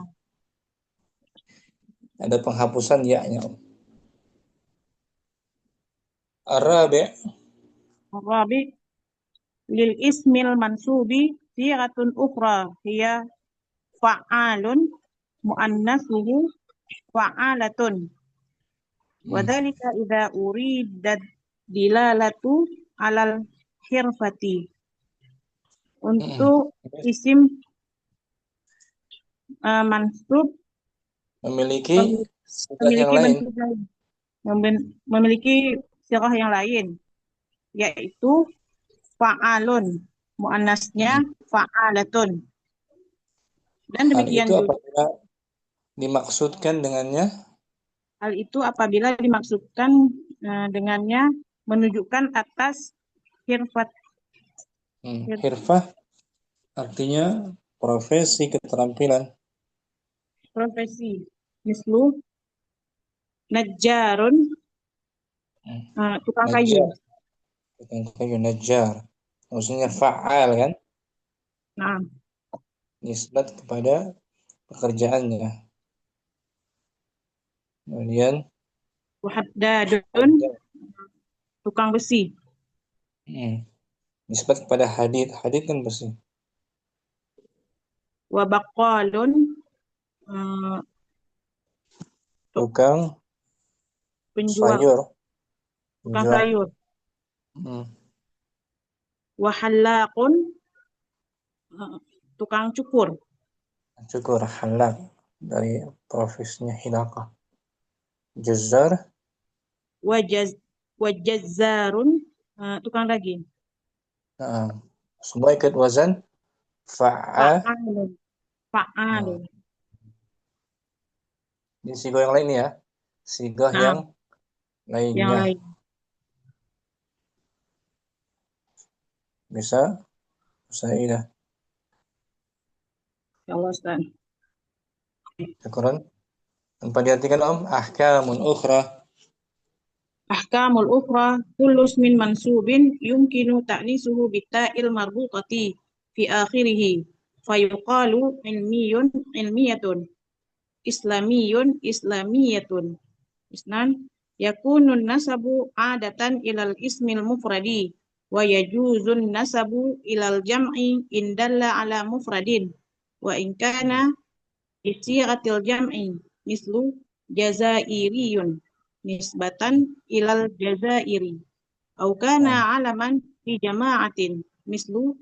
[SPEAKER 1] Ada penghapusan ya-nya. Ar-rabi'
[SPEAKER 4] lil ismil mansubi sigatun ukhra hiya fa'alun muannatsuhu fa'alatun. Wa dzalika idza uridat dilalatu 'alal hirfati. Untuk isim mansub
[SPEAKER 1] memiliki sifat yang lain.
[SPEAKER 4] Memiliki sirah yang lain, yaitu fa'alun, muannasnya fa'alatun. Dan demikian
[SPEAKER 1] Hal itu apabila dimaksudkan dengannya
[SPEAKER 4] menunjukkan atas hirfat.
[SPEAKER 1] Hirfah artinya profesi, keterampilan.
[SPEAKER 4] Profesi. Mislu najjarun, tukang kayu.
[SPEAKER 1] Tukang kayu, najjar. Maksudnya fa'al kan?
[SPEAKER 4] Nah.
[SPEAKER 1] Nisbat kepada pekerjaannya. Kemudian
[SPEAKER 4] Haddadun, tukang besi.
[SPEAKER 1] Nisbat kepada hadid. Hadid kan besi.
[SPEAKER 4] Wa baqqalun,
[SPEAKER 1] tukang
[SPEAKER 4] penjual
[SPEAKER 1] sayur.
[SPEAKER 4] Tukang sayur. Wa hallaqun, tukang cukur.
[SPEAKER 1] Cukur, halak dari profesinya hilaqah. Jazzar.
[SPEAKER 4] Wa jazzarun, tukang daging.
[SPEAKER 1] Semua ikut wazan
[SPEAKER 4] Fa'alun.
[SPEAKER 1] Ini sigoh yang lain ya. Sigoh yang lainnya. Bisa Saidah.
[SPEAKER 4] Ya Allah, Ustaz.
[SPEAKER 1] Syukuran. Tanpa diartikan ahkamun ukhra.
[SPEAKER 4] Ahkamul ukhra kullu ismin mansubin yumkinu ta'nisuhu bitta'il marbutati fi akhirih fayuqalu ilmiyatun islamiyatun. Isnan yakunun nasabu adatan ilal ismil mufradi wa yajuzun nasabu ilal jam'i indalla ala mufradin wa in kana isiratil jam'i mislu jazairiyun nisbatan ilal jazairi au kana alaman fi jama'atin mislu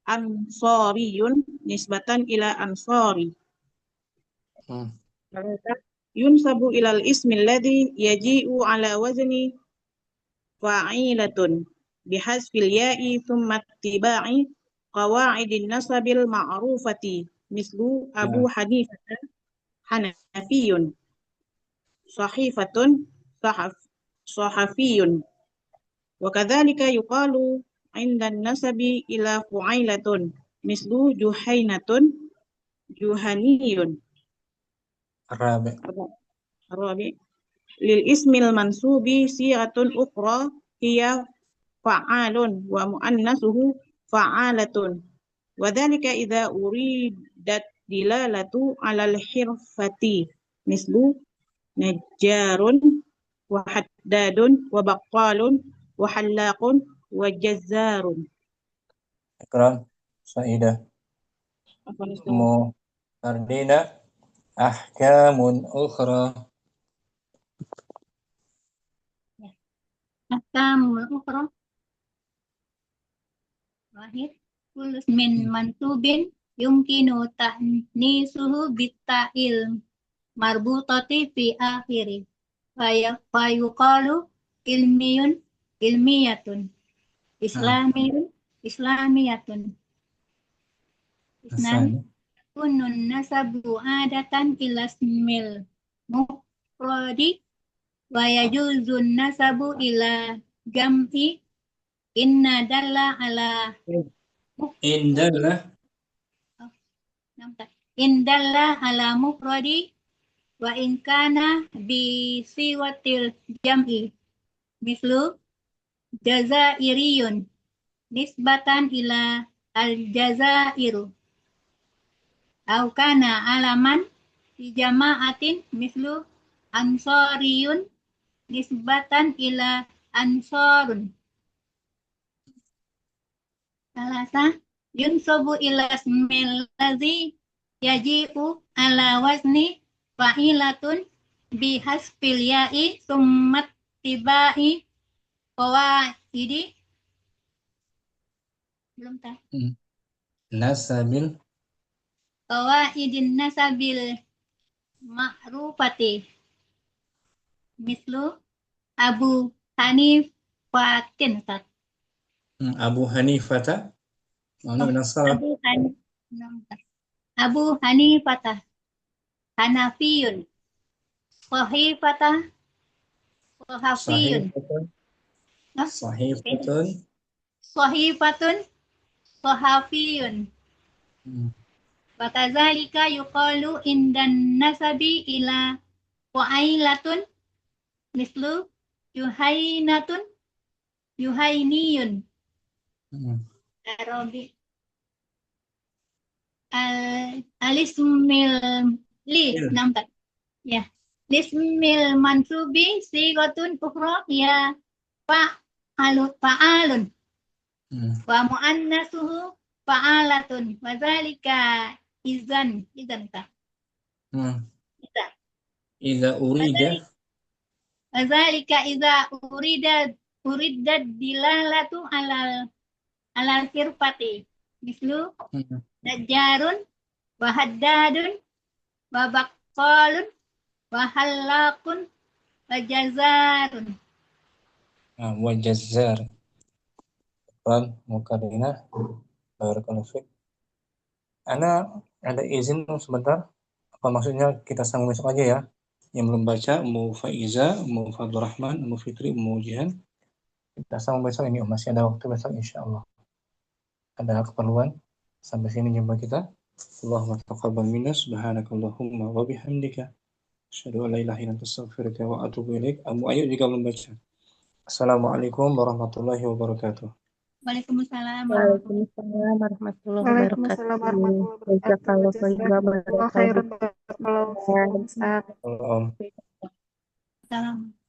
[SPEAKER 4] ansariyun nisbatan ila ansari. Yunsabu ilal ismi alladhi yaji'u ala wazni fa'ilatun bihasfil ya'i thumma ittiba'i qawaidin nasabil ma'rufati mislu Abu
[SPEAKER 1] Nah,
[SPEAKER 4] Hanifah Hanafiyun sahifatun sahafiyun wa kadzalika yuqalu 'inda nasabi ila fu'ailatun mislu Juhainatun Juhaniyun.
[SPEAKER 1] Rabi.
[SPEAKER 4] Rabi lil ismil mansubi sigatun ukhra hiya fa'alun wa muannasuhu fa'alatun wa dzalika idza uridat dilalatu 'alal hirfati mislu najjarun wa haddadun wa baqqalun wa hallaqun wa jazzarun.
[SPEAKER 1] Ikram. Saidah.
[SPEAKER 4] Afwan Ustaz.
[SPEAKER 1] Mu Ardina. Ahkamun ukhra.
[SPEAKER 2] Ahkamul ukhra. Wahid. Kullu min mansubin yumkinu ta'nisuhu bitta'il marbutati fi akhiri. Fayuqalu ilmiyun ilmiyatun. Islamiyun islamiyatun. Isnan
[SPEAKER 1] Asani.
[SPEAKER 2] kunun nasabu adatan ila ismil mufradi wa yajuzun nasabu ila jam'i inna dalla ala
[SPEAKER 1] Indallah.
[SPEAKER 2] indalla ala mufradi wa in kana bi siwatil jam'i mislu jazairiyun nisbatan ila al jazairu au kana alaman di jama'atin mislu ansariyun nisbatan ila ansarun. Salasa yunsabu ila ismil ladzi yaji'u ala wazni fa'ilatun bihasfil ya'i summat tibai qawaidi belum tah
[SPEAKER 1] Nasabil.
[SPEAKER 2] qawaidin nasabil ma'rufati mislu Abu Hanifatin Ustaz.
[SPEAKER 1] Abu Hanifata. Mana benar salah?
[SPEAKER 2] Abu Hanifata Hanafiyun Sahifata Sahafiyun
[SPEAKER 1] Sahifatun.
[SPEAKER 2] Sahifatun Sahafiyun wa kadzalika yuqalu indan nasabi ila fu'ailatun mislu Juhainatun Juhainiyun. Arabi alismil li nampak ya lismil mansubi sigatun ukhra ya fa'alun wa muannasuhu fa'alatun wa zalika izan ta
[SPEAKER 1] Idza urida.
[SPEAKER 2] wa zalika idza uridat dilalatu alal kirfati mislu najjarun wa haddadun wa baqqalun wa hallaqun wa jazzarun.
[SPEAKER 1] Wa jazzar. Kan Mukadina. Barakallahu fiik. Ana ada izin sebentar. Apa maksudnya kita sambung besok aja ya? Yang belum baca, Ummu Faiza, Ummu Fadlur Rahman, Ummu Fitri, Ummu Jihan. Kita sambung besok ini, masih ada waktu besok insyaallah. Ada keperluan. Sampai sini jumpa kita. Allahumma taqabbal minna subhanakallahumma wa bihamdika asyhadu an la ilaha illa anta astaghfiruka wa atubu ilaik. Abu Ayyub juga belum baca. Assalamualaikum warahmatullahi wabarakatuh.
[SPEAKER 2] Waalaikumsalam
[SPEAKER 6] Waalaikumsalam warahmatullahi
[SPEAKER 3] Waalaikumsalam
[SPEAKER 6] wabarakatuh.
[SPEAKER 3] warahmatullahi
[SPEAKER 6] Jazakallahu
[SPEAKER 3] wabarakatuh.
[SPEAKER 6] khairan.
[SPEAKER 3] Jazakallahu khairan.
[SPEAKER 1] Salam.
[SPEAKER 2] warahmatullahi